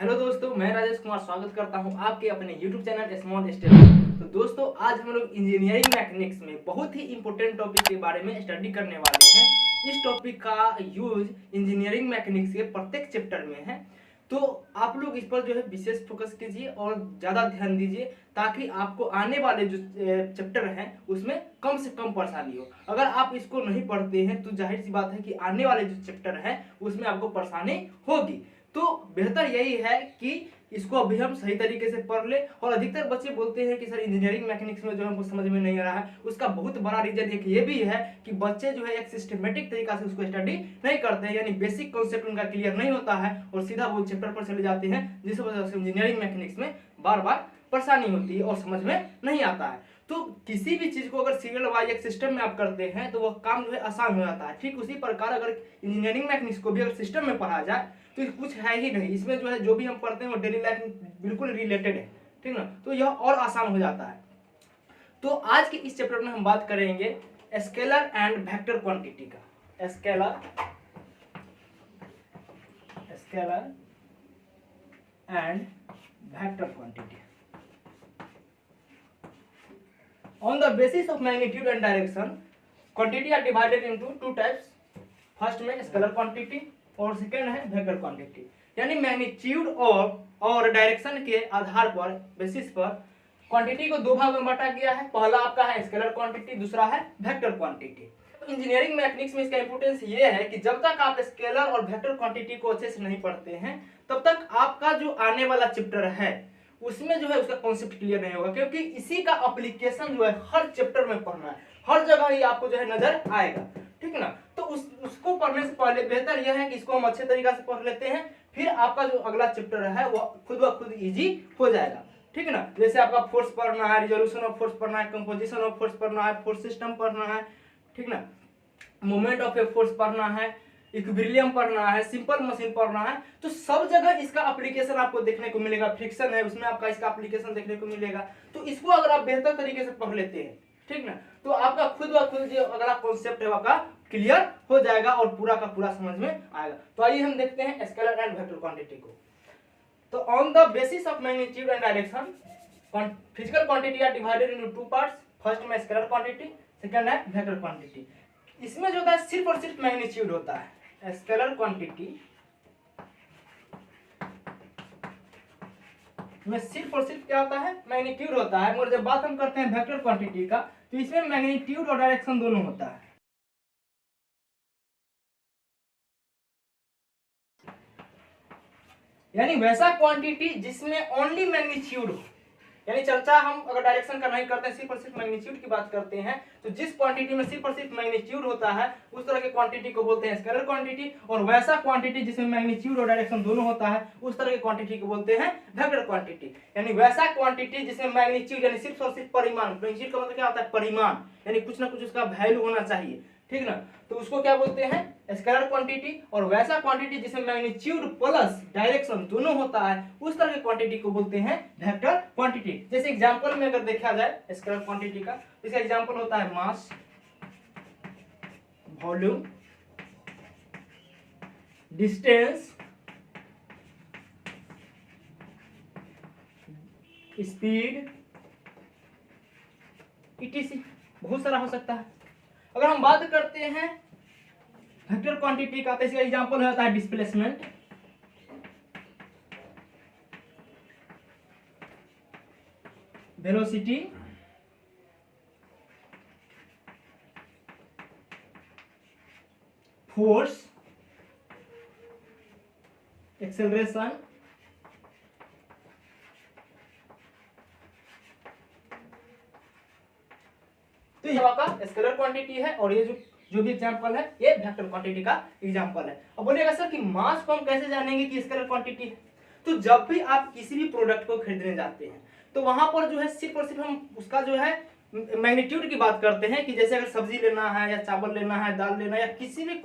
Hello दोस्तों, मैं राजेश कुमार स्वागत करता हूं आपके अपने YouTube चैनल स्मॉल स्टेप में। तो दोस्तों, आज हम लोग इंजीनियरिंग मैकेनिक्स में बहुत ही इंपॉर्टेंट टॉपिक के बारे में स्टडी करने वाले हैं। इस टॉपिक का यूज इंजीनियरिंग मैकेनिक्स के प्रत्येक चैप्टर में है। तो आप लोग इस पर जो है विशेष फोकस कीजिए और ज़्यादा ध्यान दीजिए, ताकि आपको आने वाले जो चैप्टर हैं उसमें कम से कम परेशानी हो। अगर आप इसको नहीं पढ़ते हैं तो जाहिर सी बात है कि आने वाले जो चैप्टर हैं उसमें आपको परेशानी होगी। तो बेहतर यही है कि इसको अभी हम सही तरीके से पढ़ ले। और अधिकतर बच्चे बोलते हैं कि सर इंजीनियरिंग मैकेनिक्स में जो हमको समझ में नहीं आ रहा है, उसका बहुत बड़ा रीजन एक ये भी है कि बच्चे जो है एक सिस्टमेटिक तरीका से उसको स्टडी नहीं करते हैं, यानी बेसिक कॉन्सेप्ट उनका क्लियर नहीं होता है और सीधा वो चैप्टर पर चले जाते हैं, जिस वजह से इंजीनियरिंग मैकेनिक्स में बार बार परेशानी होती है और समझ में नहीं आता है। तो किसी भी चीज को अगर सीरियल वाइज एक सिस्टम में आप करते हैं तो वह काम जो है आसान हो जाता है। ठीक उसी प्रकार अगर इंजीनियरिंग मैकेनिक्स को भी अगर सिस्टम में पढ़ा जाए तो कुछ है ही नहीं, इसमें जो है जो भी हम पढ़ते हैं वो डेली लाइफ में बिल्कुल रिलेटेड है, ठीक ना। तो यह और आसान हो जाता है। तो आज के इस चैप्टर में हम बात करेंगे स्केलर एंड वेक्टर क्वांटिटी का। Scalar and vector quantity. On the basis of magnitude and direction, quantity are divided into two types. First में स्केलर क्वांटिटी और सेकेंड है वेक्टर क्वांटिटी। यानी मैग्नीट्यूड और डायरेक्शन के आधार पर, बेसिस पर क्वांटिटी को दो भाग में बांटा गया है। पहला आपका है स्केलर क्वांटिटी, दूसरा है वेक्टर क्वांटिटी। इंजीनियरिंग मैकेनिक्स में इसका इंपोर्टेंस ये है कि जब तक आप स्केलर और वेक्टर क्वांटिटी को अच्छे से नहीं पढ़ते हैं तब तक आपका जो आने वाला चैप्टर है उसमें जो है उसका कॉन्सेप्ट क्लियर नहीं होगा, क्योंकि इसी का एप्लीकेशन जो है हर चैप्टर में पढ़ना है, हर जगह ही आपको जो है नजर आएगा, ठीक ना। तो उसको पढ़ने से पहले बेहतर यह है कि इसको हम अच्छे तरीके से पढ़ लेते हैं, फिर आपका जो अगला चैप्टर है वो खुद ब खुद इजी हो जाएगा, ठीक है ना। जैसे आपका फोर्स पढ़ना है, रिजोल्यूशन ऑफ फोर्स पढ़ना है, कंपोजिशन ऑफ फोर्स पढ़ना है, फोर्स सिस्टम पढ़ना है, ठीक ना, मूवमेंट ऑफ ए फोर्स पढ़ना है, इक्विलिब्रियम पढ़ना है, सिंपल मशीन पढ़ना है। तो सब जगह इसका एप्लीकेशन आपको देखने को मिलेगा। फ्रिक्शन है उसमें आपका इसका एप्लीकेशन देखने को मिलेगा। तो इसको अगर आप बेहतर तरीके से पढ़ लेते हैं, ठीक ना, तो आपका खुद ब खुद जो अगला कॉन्सेप्ट है आपका क्लियर हो जाएगा और पूरा का पूरा समझ में आएगा। तो आइए हम देखते हैं स्केलर एंड वेक्टर क्वांटिटी को। तो on the basis of magnitude and direction, physical quantity are divided into two parts. First में स्केलर क्वांटिटी, सेकंड है वेक्टर क्वांटिटी। इसमें जो होता है सिर्फ और सिर्फ मैग्नीट्यूड होता है। स्केलर क्वांटिटी में सिर्फ और सिर्फ क्या होता है, मैग्नीट्यूड होता है। और जब बात हम करते हैं वेक्टर क्वांटिटी का तो इसमें मैग्नीट्यूड और डायरेक्शन दोनों होता है। यानी वैसा क्वांटिटी जिसमें ओनली मैग्नीट्यूड हो, यानी चर्चा हम अगर डायरेक्शन का नहीं करते हैं, सिर्फ और सिर्फ मैग्नीट्यूड की बात करते हैं, तो जिस क्वांटिटी में सिर्फ और सिर्फ मैग्नीट्यूड होता है उस तरह के क्वांटिटी को बोलते हैं स्केलर क्वांटिटी। और वैसा क्वांटिटी जिसमें मैग्नीट्यूड और डायरेक्शन दोनों होता है उस तरह के क्वांटिटी को बोलते हैं वेक्टर क्वांटिटी। यानी वैसा क्वांटिटी जिसमें मैग्नीट्यूड यानी सिर्फ और सिर्फ परिमाण, मैग्नीट्यूड का मतलब क्या होता है, परिमाण, यानी कुछ ना कुछ उसका वैल्यू होना चाहिए, ठीक ना, तो उसको क्या बोलते हैं, स्केलर क्वांटिटी। और वैसा क्वांटिटी जिसमें मैग्नीट्यूड प्लस डायरेक्शन दोनों होता है उस तरह की क्वांटिटी को बोलते हैं वेक्टर क्वांटिटी। जैसे एग्जांपल में अगर देखा जाए स्केलर क्वांटिटी का, इसका एग्जांपल होता है मास, वॉल्यूम, डिस्टेंस, स्पीड, इटीसी, बहुत सारा हो सकता है। अगर हम बात करते हैं वेक्टर क्वांटिटी का तो इसका एग्जांपल होता है डिस्प्लेसमेंट, वेलोसिटी, फोर्स, एक्सेलरेशन, तो ये आपका स्केलर क्वांटिटी है। और ये जो भी एग्जांपल है ये वेक्टर क्वांटिटी का एग्जांपल है। अब बोलिएगा सर कि मास को हम कैसे जानेंगे कि स्केलर क्वांटिटी है। तो जब भी आप किसी भी प्रोडक्ट को खरीदने जाते हैं तो वहां पर जो है सिर्फ और सिर्फ हम उसका जो है मैग्नीट्यूड की बात करते हैं कि जैसे अगर सब्जी लेना है या चावल लेना है, दाल लेना है या किसी भी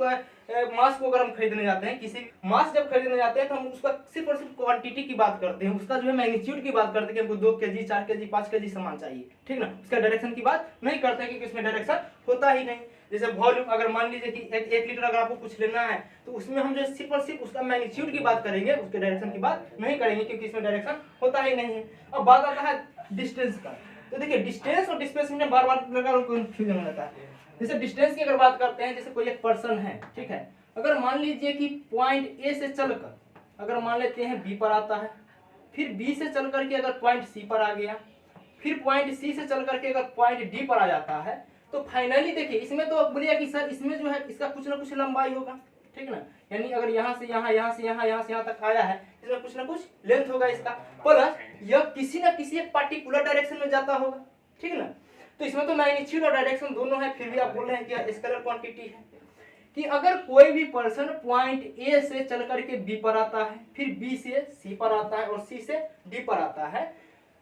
मास को अगर हम खरीदने जाते हैं, किसी मास जब खरीदने जाते हैं तो हम उसका सिर्फ और सिर्फ क्वांटिटी की बात करते हैं, उसका जो है मैग्नीट्यूड की बात करते हैं कि हमको 2 kg 4 kg 5 kg सामान चाहिए, ठीक ना। उसका डायरेक्शन की बात नहीं करते हैं क्योंकि उसमें डायरेक्शन होता ही नहीं। जैसे वॉल्यूम, अगर मान लीजिए कि 1 लीटर अगर आपको कुछ लेना है तो उसमें हम जो सिर्फ और सिर्फ उसका मैग्नीट्यूड की बात करेंगे, उसके डायरेक्शन की बात नहीं करेंगे क्योंकि इसमें डायरेक्शन होता ही नहीं है। अब बात आता है डिस्टेंस का, तो देखिए डिस्टेंस और डिस्प्लेसमेंट में बार बार कंफ्यूजन हो जाता है। जैसे डिस्टेंस की अगर बात करते हैं, जैसे कोई एक पर्सन है, ठीक है, अगर मान लीजिए कि पॉइंट ए से चलकर अगर मान लेते हैं बी पर आता है, फिर बी से चल करके अगर पॉइंट सी पर आ गया, फिर पॉइंट सी से चल करके अगर पॉइंट डी पर आ जाता है, तो फाइनली देखिए इसमें तो बोलिए कि सर इसमें जो है इसका कुछ ना कुछ लंबाई होगा, ठीक ना। यानी अगर यहाँ से यहाँ, यहाँ से यहाँ, यहाँ से यहाँ तक आया है, इसमें कुछ ना कुछ लेंथ होगा इसका, प्लस यह किसी ना किसी एक पार्टिकुलर डायरेक्शन में जाता होगा, ठीक ना। तो इसमें तो मैग्नीट्यूड और डायरेक्शन दोनों है, फिर भी आप बोल रहे हैं कि स्केलर क्वांटिटी है। कि अगर कोई भी पर्सन पॉइंट ए से चल करके बी पर आता है, फिर बी से सी पर आता है और सी से डी पर आता है,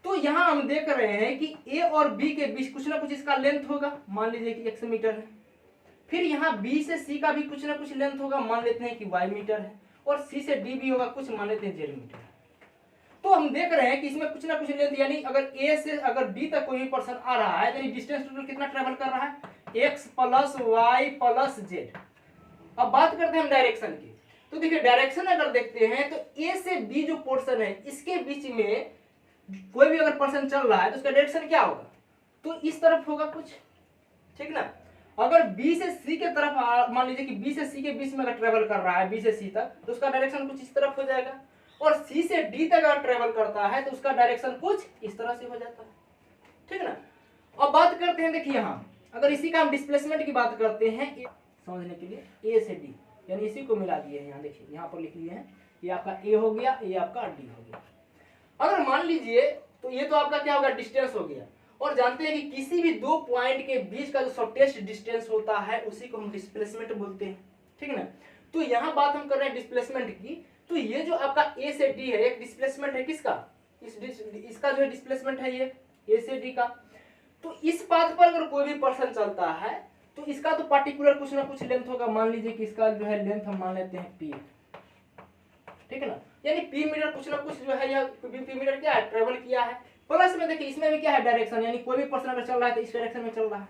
तो यहाँ हम देख रहे हैं कि ए और बी के बीच कुछ ना कुछ इसका लेंथ होगा, मान लीजिए कि 100 मीटर है। फिर यहाँ बी से सी का भी कुछ ना कुछ लेंथ होगा, मान लेते हैं कि y मीटर है, और सी से डी भी होगा कुछ, मान लेते हैं z मीटर है। तो हम देख रहे हैं कि इसमें कुछ ना कुछ लेंथ, यानी अगर ए से अगर डी तक कोई भी पर्सन आ रहा है तो डिस्टेंस टोटल कितना ट्रेवल कर रहा है, x plus Y plus Z. अब बात करते हैं हम डायरेक्शन की, तो देखिए डायरेक्शन अगर देखते हैं तो ए से बी जो पोर्शन है इसके बीच में कोई भी अगर पर्सन चल रहा है तो उसका डायरेक्शन क्या होगा, तो इस तरफ होगा कुछ, ठीक ना। अगर बी से सी के तरफ मान लीजिए कि बी से सी के बीच में अगर ट्रेवल कर रहा है बी से सी तक, तो उसका डायरेक्शन कुछ इस तरफ हो जाएगा, और सी से डी तक अगर ट्रेवल करता है तो उसका डायरेक्शन कुछ इस तरह से हो जाता है, ठीक ना। अब बात करते हैं, देखिए यहाँ अगर इसी का हम डिस्प्लेसमेंट की बात करते हैं समझने के लिए, ए से डी यानी इसी को मिला दिए हैं, यहाँ देखिए यहाँ पर लिख लिए हैं, ये आपका ए हो गया, ये आपका डी हो गया। अगर मान लीजिए तो ये तो आपका क्या होगा, डिस्टेंस हो गया, और जानते हैं कि किसी भी दो पॉइंट के बीच का जो शॉर्टेस्ट डिस्टेंस होता है उसी को हम डिस्प्लेसमेंट बोलते हैं, ठीक है ना। तो यहाँ बात हम कर रहे हैं डिस्प्लेसमेंट की, तो ये जो आपका ए से डी है एक डिस्प्लेसमेंट है किसका, इसका जो है डिस्प्लेसमेंट है ये ए से डी का। तो इस पाथ पर अगर कोई भी पर्सन चलता है तो इसका तो पार्टिकुलर कुछ ना कुछ लेंथ होगा, मान लीजिए कि इसका जो है लेंथ हम मान लेते हैं पी, ठीक है ना। यानी पी मीटर कुछ ना कुछ जो है यह पी मीटर क्या है, ट्रेवल किया है। प्लस में देखिए इसमें भी क्या है, डायरेक्शन, यानी कोई भी पर्सन अगर चल रहा है तो इस डायरेक्शन में चल रहा है।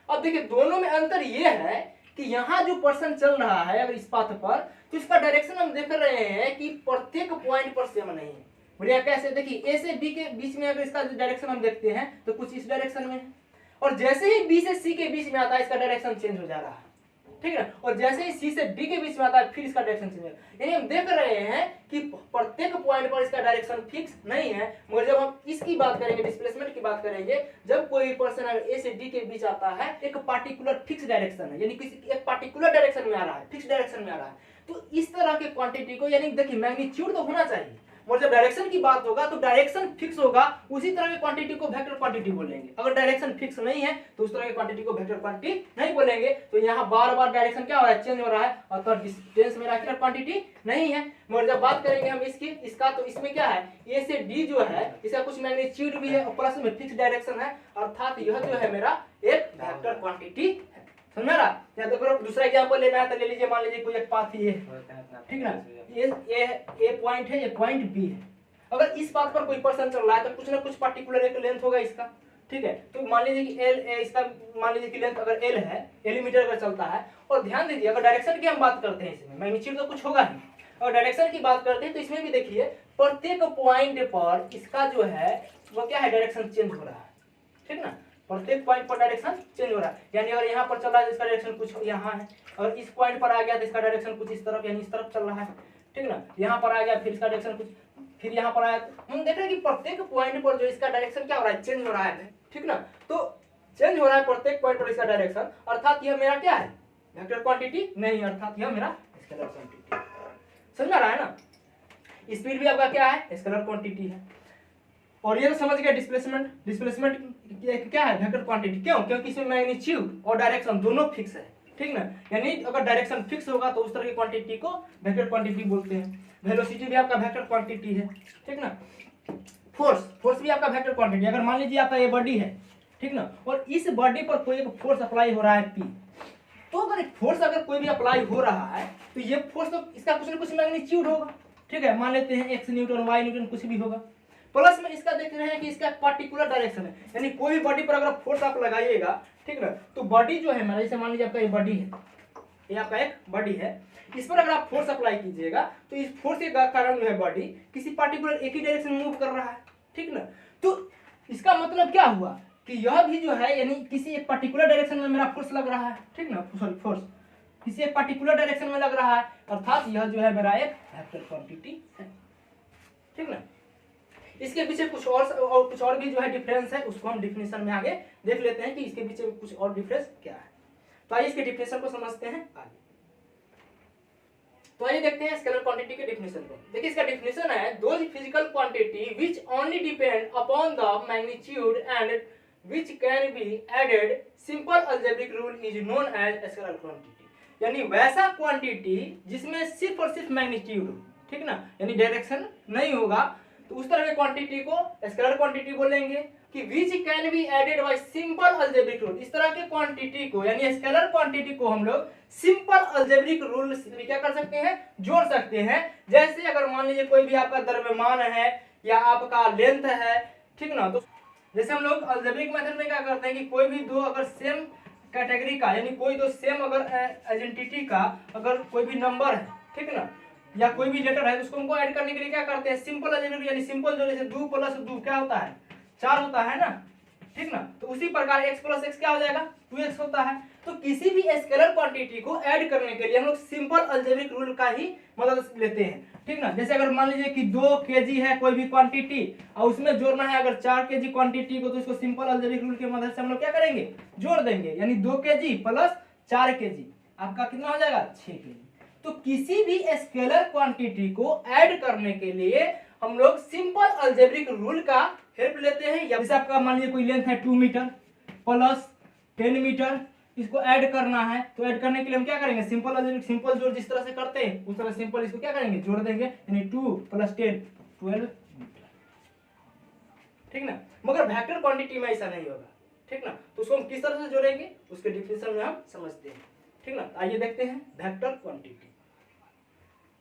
अब देखिए दोनों में अंतर ये है कि यहाँ जो पर्सन चल रहा है अगर इस पाथ पर, तो इसका डायरेक्शन हम देख रहे हैं कि प्रत्येक पॉइंट पर सेम नहीं है। बढ़िया कैसे, देखिए ए से बी के बीच में अगर इसका डायरेक्शन हम देखते हैं तो कुछ इस डायरेक्शन में है, और जैसे ही बी से सी के बीच में आता है इसका डायरेक्शन चेंज हो जा रहा है, ठीक है ना। और जैसे ही सी से डी के बीच में आता है फिर इसका डायरेक्शन चेंज हो रहा है। यानी हम देख रहे हैं कि प्रत्येक पॉइंट पर इसका डायरेक्शन फिक्स नहीं है, मगर जब हम इसकी बात करेंगे, डिस्प्लेसमेंट की बात करेंगे, जब कोई पर्सन अगर ए से डी के बीच आता है एक पार्टिकुलर फिक्स डायरेक्शन है, यानी किसी एक पार्टिकुलर डायरेक्शन में आ रहा है, फिक्स डायरेक्शन में आ रहा है, तो इस तरह के क्वांटिटी को, यानी देखिए मैग्नीट्यूड तो होना चाहिए, और जब डायरेक्शन की बात होगा तो डायरेक्शन फिक्स होगा, उसी तरह की क्वांटिटी को वेक्टर क्वांटिटी बोलेंगे। अगर डायरेक्शन फिक्स नहीं है तो उस तरह की क्वांटिटी को वेक्टर क्वांटिटी नहीं बोलेंगे। तो यहाँ बार बार डायरेक्शन क्या हो रहा है, चेंज हो रहा है, और तो डिस्टेंस में वेक्टर क्वांटिटी नहीं है। मगर जब बात करेंगे हम इसका तो इसमें क्या है, ए से डी जो है इसका कुछ मैग्नीट्यूड भी है और प्लस में फिक्स डायरेक्शन है, अर्थात यह जो है मेरा एक वेक्टर क्वांटिटी है। समझ रहा, या तो दूसरा एग्जांपल लेना है तो ले लीजिए, मान लीजिए कोई एक पाथ ये है, ठीक ना, ये पॉइंट है, ये पॉइंट बी है। अगर इस पाथ पर कोई पर्सन चल रहा है तो कुछ ना कुछ पार्टिकुलर एक लेंथ होगा इसका, ठीक है। तो मान लीजिए कि एल इसका मान लीजिए कि लेंथ अगर एल है, एल मीटर अगर चलता है, और ध्यान दीजिए अगर डायरेक्शन की हम बात करते हैं इसमें मैग्नीट्यूड तो कुछ होगा ही, और डायरेक्शन की बात करते हैं तो इसमें भी देखिए प्रत्येक पॉइंट पर इसका जो है वो क्या है, डायरेक्शन चेंज हो रहा है, ठीक ना। प्रत्येक पॉइंट पर डायरेक्शन चेंज हो रहा है, यानी अगर यहाँ पर चल रहा है तो इसका डायरेक्शन कुछ यहाँ है, और इस पॉइंट पर आ गया तो इसका डायरेक्शन कुछ इस तरफ यानी इस तरफ चल रहा है, ठीक ना। यहाँ पर आ गया फिर इसका डायरेक्शन कुछ, फिर यहाँ पर आया, हम देख रहे हैं कि प्रत्येक पॉइंट पर जो इसका डायरेक्शन क्या हो रहा है, चेंज हो रहा है, ठीक ना। तो चेंज हो रहा है प्रत्येक पॉइंट पर इसका डायरेक्शन, अर्थात यह मेरा क्या है, वेक्टर क्वांटिटी नहीं, अर्थात यह मेरा स्केलर क्वांटिटी। समझ में रहा है ना। स्पीड भी आपका क्या है, स्केलर क्वांटिटी है। और ये तो समझ गया डिस्प्लेसमेंट क्या है, वेक्टर क्वांटिटी। क्यों, क्योंकि इसमें मैग्नीट्यूड और डायरेक्शन दोनों फिक्स है, ठीक ना। यानी अगर डायरेक्शन फिक्स होगा तो उस तरह की क्वांटिटी को वेक्टर क्वांटिटी बोलते हैं। वेलोसिटी भी आपका वेक्टर क्वांटिटी है, ठीक ना। फोर्स भी आपका वेक्टर क्वांटिटी। अगर मान लीजिए आपका ये बॉडी है, ठीक ना, और इस बॉडी पर कोई एक फोर्स अप्लाई हो रहा है P, तो अगर फोर्स अगर कोई भी अप्लाई हो रहा है तो ये फोर्स तो इसका कुछ ना कुछ मैग्नीट्यूड होगा, ठीक है, मान लेते हैं x न्यूटन y न्यूटन कुछ भी होगा। प्लस में इसका देख रहे हैं कि इसका पार्टिकुलर डायरेक्शन है, यानी कोई भी बॉडी पर अगर फोर्स आप लगाइएगा, ठीक ना, तो बॉडी जो है हमारा, जैसे मान लीजिए आपका ये बॉडी है, ये आपका एक बॉडी है, इस पर अगर आप फोर्स अप्लाई कीजिएगा तो इस फोर्स के कारण जो है बॉडी किसी पार्टिकुलर एक ही डायरेक्शन में मूव कर रहा है, ठीक ना। तो इसका मतलब क्या हुआ कि यह भी जो है यानी किसी एक पर्टिकुलर डायरेक्शन में मेरा फोर्स लग रहा है, ठीक ना, सॉरी फोर्स किसी एक पर्टिकुलर डायरेक्शन में लग रहा है, अर्थात यह जो है मेरा एक वेक्टर क्वांटिटी है, ठीक ना। इसके पीछे कुछ और भी जो है डिफरेंस है, उसको हम डिफिनेशन में आगे देख लेते हैं कि इसके पीछे कुछ और डिफरेंस क्या है। तो आइए इसके डिफिनेशन को समझते हैं आगे। तो आइए देखते हैं स्केलर क्वांटिटी के डिफिनेशन को। देखिए इसका डिफिनेशन है, those physical quantity which only depend upon the magnitude and which can be added simple algebraic rule is known as scalar quantity. यानी वैसा क्वांटिटी जिसमें सिर्फ और सिर्फ मैग्नीट्यूड हो, ठीक ना, यानी डायरेक्शन नहीं होगा, तो उस तरह के क्वांटिटी को स्केलर क्वांटिटी बोलेंगे। कि which can be added by simple algebraic rule, इस तरह के क्वांटिटी को यानी स्केलर क्वांटिटी को हम लोग सिंपल अलजेब्रिक रूल से क्या कर सकते हैं, जोड़ सकते हैं। जैसे अगर मान लीजिए कोई भी आपका द्रव्यमान है या आपका लेंथ है, ठीक ना, तो जैसे हम लोग अलजेब्रिक मेथड में क्या करते हैं कि कोई भी दो अगर सेम कैटेगरी का यानी कोई दो सेम अगर आइडेंटिटी का अगर कोई भी नंबर है, ठीक ना, या कोई भी लेटर है, तो उसको हमको ऐड करने के लिए क्या करते हैं, सिंपल अलजेब्रिक यानी सिंपल जो जैसे 2 + 2 क्या होता है, 4 होता है ना, ठीक ना। तो उसी प्रकार x + x क्या हो जाएगा, 2x होता है। तो किसी भी स्केलर क्वांटिटी को ऐड करने के लिए हम लोग सिंपल अलजेब्रिक रूल का ही मदद लेते हैं, ठीक ना। जैसे अगर मान लीजिए कि 2 kg है कोई भी क्वांटिटी और उसमें जोड़ना है अगर 4 kg क्वांटिटी को, तो इसको सिंपल अलजेब्रिक रूल की मदद से हम लोग क्या करेंगे, जोड़ देंगे, यानी 2 kg + 4 kg आपका कितना हो जाएगा, 6 kg। तो किसी भी स्केलर क्वांटिटी को ऐड करने के लिए हम लोग सिंपल अलजेब्रिक रूल का हेल्प लेते हैं। या जैसे आपका मान लीजिए कोई लेंथ है 2 मीटर प्लस 10 मीटर, इसको ऐड करना है, तो ऐड करने के लिए हम क्या करेंगे, सिंपल अलजेब्रिक सिंपल जोड़ जिस तरह से करते हैं उस तरह सिंपल इसको क्या करेंगे, जोड़ देंगे, यानी 2 + 10 12 मीटर, ठीक ना। मगर वेक्टर क्वांटिटी में ऐसा नहीं होगा, ठीक ना। तो उसको हम किस तरह से जोड़ेंगे उसके डिफिनेशन में हम समझते हैं, ठीक ना। आइए देखते हैं वेक्टर क्वांटिटी।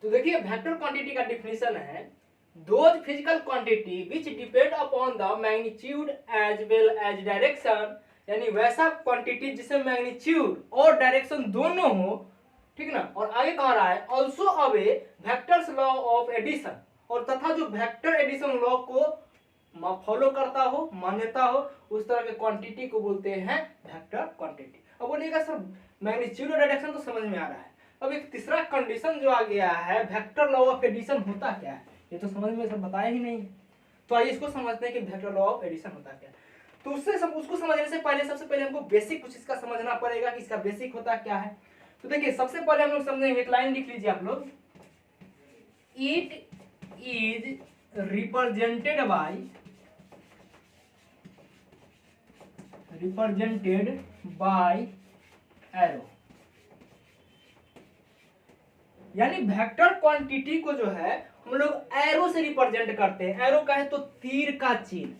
तो देखिए वेक्टर क्वांटिटी का डिफिनेशन है, those physical quantity which depend upon the magnitude as well as direction, यानी वैसा क्वांटिटी जिसमें मैग्नीट्यूड और डायरेक्शन दोनों हो, ठीक ना। और आगे कह रहा है also obey vectors law of addition, और तथा जो वेक्टर एडिशन लॉ को फॉलो करता हो, मान्यता हो, उस तरह के क्वांटिटी को बोलते हैं वेक्टर क्वांटिटी। अब बोलिएगा सर मैग्नीट्यूड और डायरेक्शन तो समझ में आ रहा है, अब एक तीसरा कंडीशन जो आ गया है वेक्टर लॉ ऑफ एडिशन होता क्या है, ये तो समझ में सब बताया ही नहीं। तो आइए इसको समझते हैं कि वेक्टर लॉ ऑफ एडिशन होता क्या है। तो उसको समझने से पहले सबसे पहले हमको बेसिक कुछ इसका समझना पड़ेगा कि इसका बेसिक होता क्या है। तो देखिए सबसे पहले हम लोग समझेंगे, एक लाइन लिख लीजिए आप लोग, it is represented by arrow, यानी वेक्टर क्वांटिटी को जो है हम लोग एरो से रिप्रेजेंट करते हैं। एरो का है तो तीर का चिन्ह,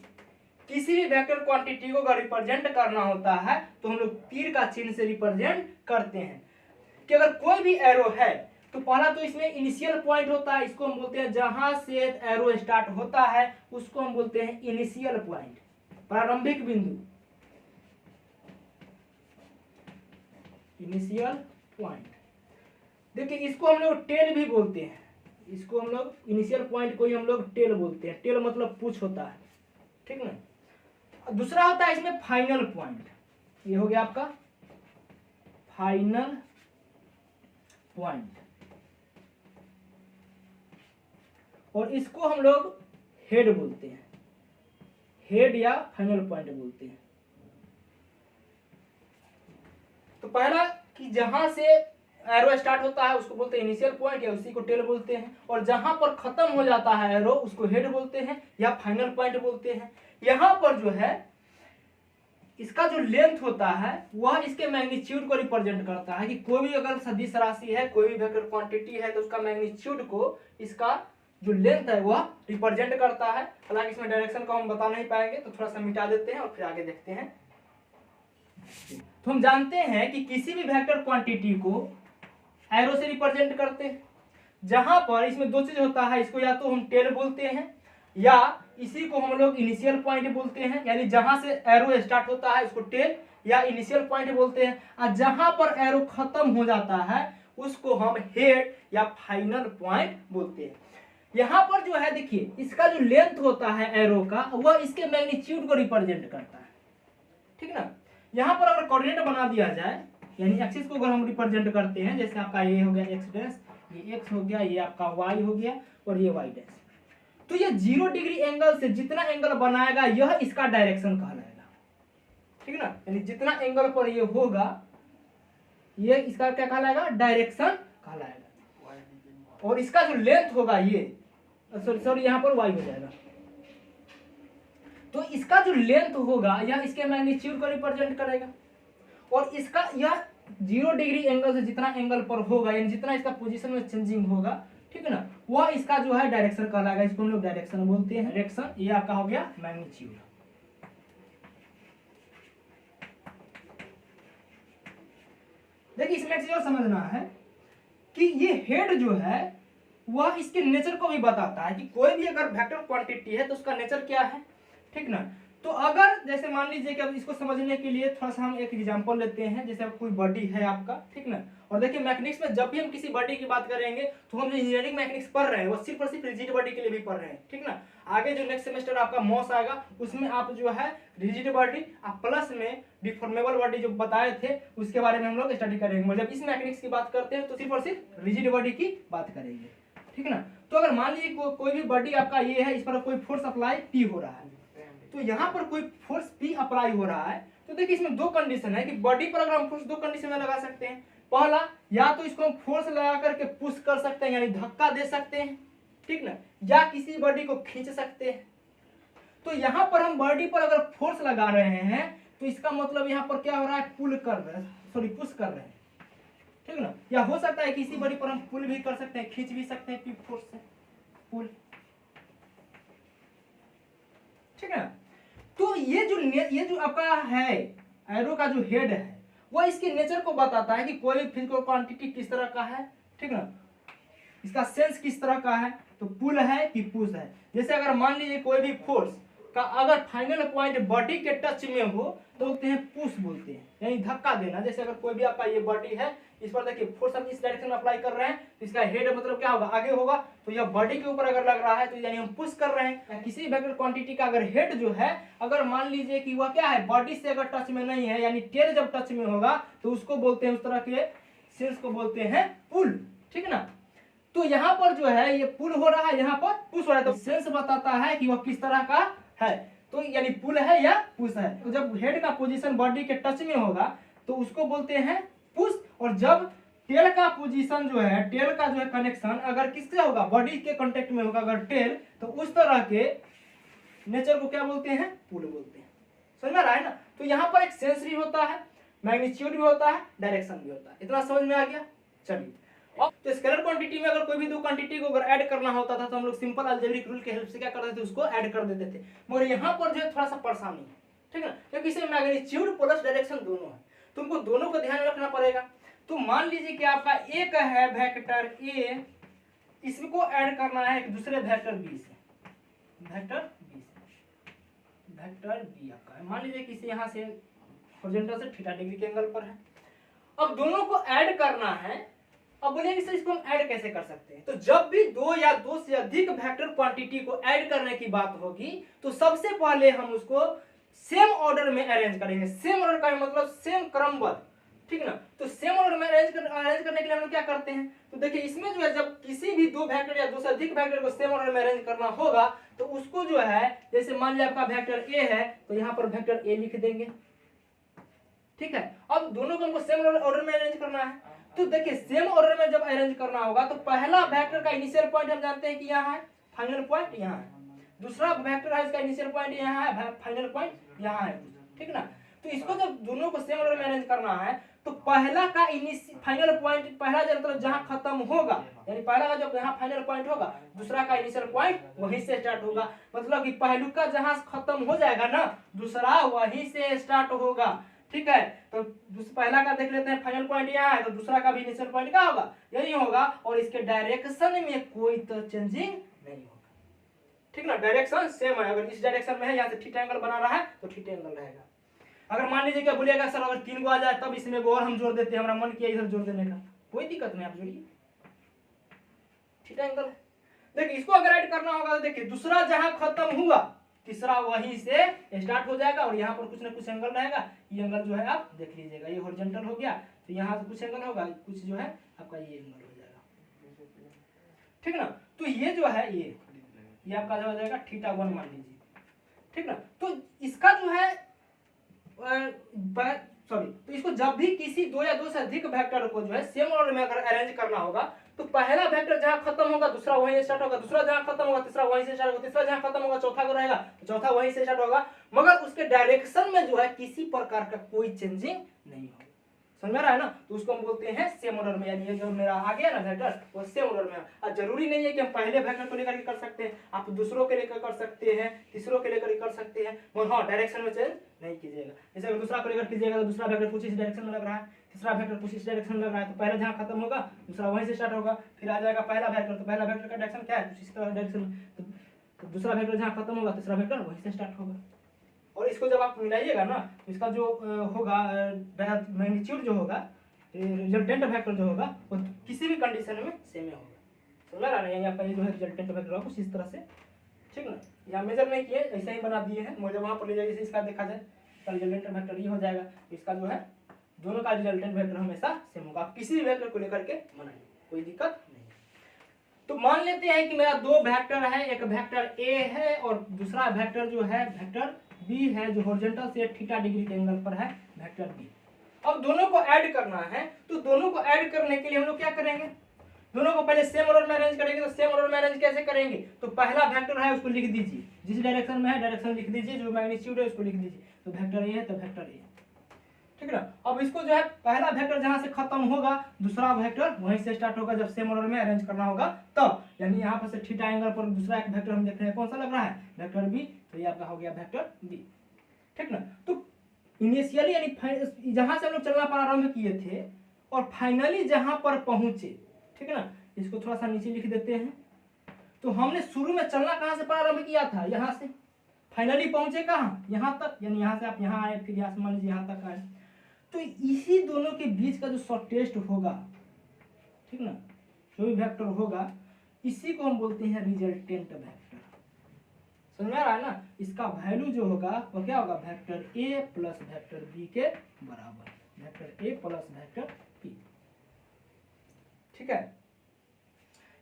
किसी भी वेक्टर क्वांटिटी को अगर रिप्रेजेंट करना होता है तो हम लोग तीर का चिन्ह से रिप्रेजेंट करते हैं। कि अगर कोई भी एरो है तो पहला तो इसमें इनिशियल पॉइंट होता है, इसको हम बोलते हैं, जहां से एरो स्टार्ट होता है उसको हम बोलते हैं इनिशियल पॉइंट, प्रारंभिक बिंदु, इनिशियल पॉइंट। देखिए इसको हम लोग टेल भी बोलते हैं, इसको हम लोग इनिशियल पॉइंट को ही हम लोग टेल बोलते हैं, टेल मतलब पूछ होता है, ठीक ना। दूसरा होता है इसमें फाइनल पॉइंट, ये हो गया आपका फाइनल पॉइंट, और इसको हम लोग हेड बोलते हैं, हेड या फाइनल पॉइंट बोलते हैं। तो पहला कि जहां से एरो स्टार्ट होता है उसको बोलते हैं इनिशियल पॉइंट या उसी को टेल बोलते हैं, और जहां पर खत्म हो जाता है एरो उसको हेड बोलते हैं या फाइनल पॉइंट बोलते हैं। यहां पर जो है इसका जो लेंथ होता है वह इसके मैग्नीट्यूड को रिप्रेजेंट करता है, कि कोई भी अगर सदिश राशि है, कोई भी वेक्टर क्वांटिटी है, तो उसका मैग्नीट्यूड को इसका जो लेंथ है वह रिप्रेजेंट करता है। हालांकि इसमें डायरेक्शन को हम बता नहीं पाएंगे तो थोड़ा सा मिटा देते हैं और फिर आगे देखते हैं। तो हम जानते हैं कि किसी भी वेक्टर क्वांटिटी को एरो से रिप्रेजेंट करते हैं, जहां पर इसमें दो चीज होता है, इसको या तो हम टेल बोलते हैं या इसी को हम लोग इनिशियल पॉइंट बोलते हैं, यानी जहां से एरो स्टार्ट होता है उसको टेल या इनिशियल पॉइंट बोलते हैं, और जहां पर एरो खत्म हो जाता है उसको हम हेड या फाइनल पॉइंट बोलते हैं। यहाँ पर जो है देखिए, इसका जो लेंथ होता है एरो का, वह इसके मैग्नीट्यूड को रिप्रेजेंट करता है, ठीक ना। यहाँ पर अगर कोऑर्डिनेट बना दिया जाए, यानी एक्सिस को अगर हम रिप्रेजेंट करते हैं, जैसे आपका ये हो गया एक्स डैश, ये एक्स हो गया, ये आपका वाई हो गया और ये वाई डैश, तो ये 0 डिग्री एंगल से जितना एंगल बनाएगा यह इसका डायरेक्शन कहलाएगा, ठीक ना। यानी जितना एंगल पर ये होगा ये इसका क्या कहलाएगा, डायरेक्शन कहलाएगा। और इसका जो लेंथ होगा ये सॉरी यहाँ पर वाई हो जाएगा, तो इसका जो लेंथ होगा यह इसके मैग्नीट्यूड को रिप्रेजेंट करेगा, और इसका यह 0 डिग्री एंगल से जितना एंगल पर होगा, यानी जितना इसका पोजीशन में चेंजिंग होगा, ठीक है ना, वह इसका जो है डायरेक्शन कहलाएगा। इसको हम लोग डायरेक्शन बोलते हैं। डायरेक्शन ये आपका हो गया मैग्नीट्यूड। देखिए इसमें एक चीज और समझना है कि ये हेड जो है वह इसके नेचर को भी बताता है कि कोई भी अगर वेक्टर क्वांटिटी है तो उसका नेचर क्या है, ठीक ना। तो अगर जैसे मान लीजिए कि अब इसको समझने के लिए थोड़ा सा हम एक एग्जांपल लेते हैं, जैसे अब कोई बॉडी है आपका, ठीक ना, और देखिए मैकेनिक्स में जब भी हम किसी बॉडी की बात करेंगे तो हम जो इंजीनियरिंग मैकेनिक्स पढ़ रहे हैं वो सिर्फ और सिर्फ रिजिड बॉडी के लिए भी पढ़ रहे हैं, ठीक ना। आगे जो नेक्स्ट सेमेस्टर आपका मॉस आएगा उसमें आप जो है रिजिड बॉडी आप प्लस में डिफॉर्मेबल बॉडी जो बताए थे उसके बारे में हम लोग स्टडी करेंगे। मतलब इस मैकेनिक्स की बात करते हैं तो सिर्फ और सिर्फ रिजिड बॉडी की बात करेंगे, ठीक ना। तो अगर मान लीजिए कोई भी बॉडी आपका ये है, इस पर कोई फोर्स अप्लाई पी हो रहा है, तो यहाँ पर कोई फोर्स पी अप्लाई हो रहा है, तो देखिए इसमें दो कंडीशन है कि बॉडी पर अगर हम फोर्स दो कंडीशन में लगा सकते हैं। पहला, या तो इसको हम फोर्स लगा करके पुश कर सकते हैं यानी धक्का दे सकते हैं, ठीक ना, या किसी बॉडी को खींच सकते हैं। तो यहाँ पर हम बॉडी पर अगर फोर्स लगा रहे हैं तो इसका मतलब यहाँ पर क्या हो रहा है, पुल कर रहे हैं, सॉरी पुश कर रहे हैं, ठीक ना। या हो सकता है किसी बॉडी पर हम पुल भी कर सकते हैं, खींच भी सकते हैं फोर्स से, पुल, ठीक है। तो ये जो आपका है एरो का जो हेड है वो इसके नेचर को बताता है कि कोई भी फिजिकल क्वांटिटी किस तरह का है, ठीक ना, इसका सेंस किस तरह का है, तो पुल है कि पुश है। जैसे अगर मान लीजिए कोई भी फोर्स का अगर फाइनल पॉइंट बॉडी के टच में हो तो बोलते हैं पुश बोलते हैं, यानी धक्का देना। जैसे अगर कोई भी आपका ये बॉडी है, इस पर देखिए फोर्स हम इस डायरेक्शन में अप्लाई कर रहे हैं तो इसका हेड मतलब क्या होगा, आगे होगा, तो यह बॉडी के ऊपर अगर लग रहा है तो यानी हम पुश कर रहे हैं। किसी भी वेक्टर क्वांटिटी का अगर हेड जो है अगर मान लीजिए कि वह क्या है, बॉडी से अगर टच में नहीं है, यानी टेल जब टच में होगा तो उसको बोलते हैं, उस तरह के सेंस को बोलते हैं पुल, ठीक ना। तो यहाँ पर जो है ये पुल हो रहा है, यहाँ पर पुश हो रहा है, तो सेंस बताता है कि वह किस तरह का है, तो यानी पुल है या पुश है। तो जब हेड का पोजीशन बॉडी के टच में होगा तो उसको बोलते हैं पुश, और जब टेल का पोजीशन जो है, टेल का जो है कनेक्शन अगर किससे होगा, बॉडी के कांटेक्ट में होगा अगर टेल, तो उस तरह के नेचर को क्या बोलते हैं, पुल बोलते हैं। समझ में आ रहा है ना। तो यहाँ पर एक सेंस भी होता है, मैग्नीट्यूड भी होता है, डायरेक्शन भी होता है। इतना समझ में आ गया। चलिए अब तो स्केलर क्वांटिटी में अगर कोई भी दो क्वांटिटी को अगर ऐड करना होता था तो हम लोग सिंपल अलजेब्रिक रूल के हेल्प से क्या करते थे, उसको ऐड कर देते थे। मगर यहाँ पर जो है थोड़ा सा परेशानी है, ठीक है ना, क्योंकि इसमें मैग्नीट्यूड प्लस डायरेक्शन दोनों है, तुमको दोनों को ध्यान रखना पड़ेगा। तो मान लीजिए कि आपका एक है वेक्टर ए, इसको ऐड करना है एक दूसरे वेक्टर बी से, वेक्टर बी आपका है, मान लीजिए किसी यहाँ से हॉरिजॉन्टल से थीटा डिग्री के एंगल पर है। अब दोनों को ऐड करना है। अब बोलिए सर इसको हम ऐड कैसे कर सकते हैं, तो जब भी दो या दो से अधिक वेक्टर क्वांटिटी को ऐड करने की बात होगी तो सबसे पहले हम उसको सेम ऑर्डर में अरेंज करेंगे। सेम ऑर्डर का मतलब सेम क्रमबद्ध, ठीक है ना। तो सेम ऑर्डर में अरेंज करने के लिए हम लोग क्या करते हैं, तो देखिए इसमें जो है जब किसी भी दो वेक्टर या दो से अधिक वेक्टर को सेम ऑर्डर में अरेंज करना होगा तो उसको जो है, जैसे मान लिया आपका वेक्टर ए है तो यहाँ पर वेक्टर ए लिख देंगे, ठीक है। अब दोनों को हमको सेम ऑर्डर में अरेंज करना है। तो देखिए सेम ऑर्डर में जब अरेंज करना होगा तो पहला वेक्टर का इनिशियल पॉइंट हम जानते हैं कि यहाँ है, फाइनल पॉइंट यहाँ है। दूसरा वेक्टर है इसका इनिशियल पॉइंट यहाँ है, फाइनल पॉइंट यहाँ है, ठीक ना। तो इसको जब दोनों को सेम ऑर्डर में अरेंज करना है तो पहला का फाइनल पॉइंट, पहला मतलब जहाँ खत्म होगा, यानी पहला का जब यहाँ फाइनल पॉइंट होगा दूसरा का इनिशियल पॉइंट वहीं से स्टार्ट होगा। मतलब कि पहलू का जहाँ खत्म हो जाएगा ना दूसरा वहीं से स्टार्ट होगा। ठीक है, तो पहला का देख लेते हैं, फाइनल पॉइंट यहाँ है, तो दूसरा का भी इनिशियल पॉइंट क्या होगा, यही होगा, और इसके डायरेक्शन में कोई तो चेंजिंग नहीं होगा। ठीक ना, डायरेक्शन सेम है, अगर इस डायरेक्शन में है, यहाँ से थीटा एंगल बना रहा है तो थीटा एंगल रहेगा। अगर मान लीजिए क्या बोलिएगा सर अगर 3 को आ जाए तब इसमें और हम जोड़ देते हैं, हमारा मन किया इधर जोड़ देने का, कोई दिक्कत नहीं, आप जोड़िए, थीटा एंगल है। देखिए इसको अगर ऐड करना होगा तो देखिए दूसरा जहां खत्म हुआ तीसरा वहीं से स्टार्ट हो जाएगा, और यहाँ पर कुछ ना कुछ एंगल रहेगा, ये एंगल जो है आप देख लीजिएगा, ये हॉरिजॉन्टल हो गया, तो यहाँ से कुछ एंगल होगा, कुछ जो है आपका ये एंगल हो जाएगा। ठीक ना, तो ये जो है ये आपका जो हो जाएगा θ1 मान लीजिए। ठीक ना, तो इसका जो है तो इसको जब भी किसी दो या दो से अधिक वेक्टर को जो है सेम ऑर्डर में अगर अरेंज करना होगा तो पहला वेक्टर जहां खत्म होगा दूसरा वहीं स्टार्ट होगा, दूसरा जहां खत्म होगा तीसरा वहीं से स्टार्ट होगा, तीसरा जहां खत्म होगा चौथा को रहेगा तो चौथा वहीं से स्टार्ट होगा, मगर उसके डायरेक्शन में जो है किसी प्रकार का कोई चेंजिंग नहीं होगा। समझ में आ रहा है ना, तो उसको हम बोलते हैं सेम ऑर्डर में, यानी ये जो मेरा आ गया ना वेक्टर वो सेम ऑर्डर में। अब जरूरी नहीं है कि हम पहले वेक्टर को लेकर के कर सकते हैं, आप दूसरों के लेकर कर सकते हैं, तीसरों के लेकर कर सकते हैं, मगर हाँ डायरेक्शन में चेंज नहीं कीजिएगा। जैसे अगर दूसरा को लेकर कीजिएगा तो दूसरा वेक्टर कुछ इस डायरेक्शन में लग रहा है, तीसरा वेक्टर कुछ इस डायरेक्शन में लग रहा है, तो पहला जहां खत्म होगा दूसरा वहीं से स्टार्ट होगा, फिर आ जाएगा पहला वेक्टर, तो पहला वेक्टर का डायरेक्शन क्या है, कुछ इस तरह डायरेक्शन में, तो दूसरा वेक्टर जहां खत्म होगा तीसरा वेक्टर वहीं से स्टार्ट होगा। और इसको जब आप मिलाइएगा ना इसका जो होगा मैग्नीट्यूड जो होगा, रिजल्टेंट वेक्टर जो होगा वो किसी भी कंडीशन में सेम होगा। समझ रहा है, यहाँ पर जो है रिजल्टेंट वेक्टर होगा कुछ इस तरह से। ठीक ना, यहाँ मेजर नहीं किए, ऐसे ही बना दिए हैं, मुझे वहाँ पर ले जाइए, इसका देखा जाए तो रिजल्टेंट वेक्टर ये हो जाएगा, इसका जो है दोनों का रिजल्टेंट वेक्टर हमेशा सेम होगा। आप किसी भी वेक्टर को लेकर के बनाइए, कोई दिक्कत नहीं। तो मान लेते हैं कि मेरा दो वेक्टर है, एक वेक्टर ए है और दूसरा वेक्टर जो है वेक्टर बी है, जो हॉरिजॉन्टल से θ डिग्री के एंगल पर है वेक्टर बी। अब दोनों को ऐड करना है, तो दोनों को ऐड करने के लिए हम लोग क्या करेंगे, दोनों को पहले सेम ऑर्डर में अरेंज करेंगे। तो सेम ऑर्डर में अरेंज कैसे करेंगे, तो पहला वेक्टर है उसको लिख दीजिए, जिस डायरेक्शन में है डायरेक्शन लिख दीजिए, जो मैग्नीट्यूड है उसको लिख दीजिए, तो वेक्टर ए है तो वेक्टर ए। ठीक है ना, अब इसको जो है पहला वेक्टर जहां से खत्म होगा दूसरा वेक्टर वहीं से स्टार्ट होगा, जब सेम ऑर्डर में अरेंज करना होगा तब, यानी यहाँ पर से θ एंगल पर दूसरा एक वेक्टर हम देख रहे हैं कौन सा लग रहा है, वेक्टर बी, तो ये आपका हो गया वेक्टर बी। ठीक ना, तो इनिशियली यानी जहां से हम लोग चलना प्रारंभ किए थे और फाइनली जहां पर पहुंचे, ठीक है ना, इसको थोड़ा सा नीचे लिख देते हैं। तो हमने शुरू में चलना कहां से प्रारंभ किया था, यहां से, फाइनली पहुंचे कहां, यहां तक, यानी यहां से आप यहां आए, फिर यहां से मान लीजिए यहां तक आए, तो इसी दोनों के बीच का जो शॉर्टेस्ट होगा, ठीक ना, जो भी वेक्टर होगा इसी को हम बोलते हैं रिजल्टेंट वेक्टर। समझ में आ रहा है ना, इसका वैल्यू जो होगा वो क्या होगा, vector A plus vector B के बराबर, vector A plus vector B. ठीक है,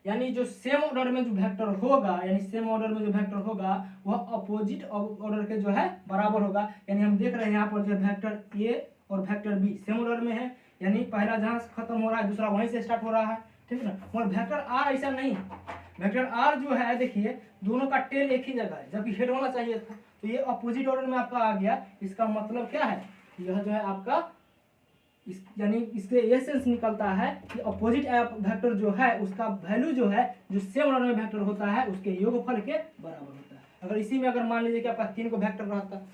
यानी जो सेम ऑर्डर में जो वेक्टर होगा, यानी सेम ऑर्डर में जो वेक्टर होगा वह अपोजिट ऑर्डर के जो है बराबर होगा। यानी हम देख रहे हैं यहाँ पर जो वेक्टर ए और वेक्टर बी सेम ऑर्डर में है, यानी पहला जहां से खत्म हो रहा है दूसरा वहीं से स्टार्ट हो रहा है। ठीक है ना, और वेक्टर आर ऐसा नहीं, वेक्टर आर जो है देखिए दोनों का टेल एक ही जगह है, जबकि हेड होना चाहिए था, तो ये अपोजिट ऑर्डर में आपका आ गया। इसका मतलब क्या है, यह जो है आपका यानी इससे ये सेंस निकलता है कि अपोजिट वेक्टर जो है उसका वैल्यू जो है जो सेम ऑर्डर में वेक्टर होता है उसके योगफल के बराबर होता है। अगर इसी में अगर मान लीजिए कि आपका 3 को वेक्टर रहता,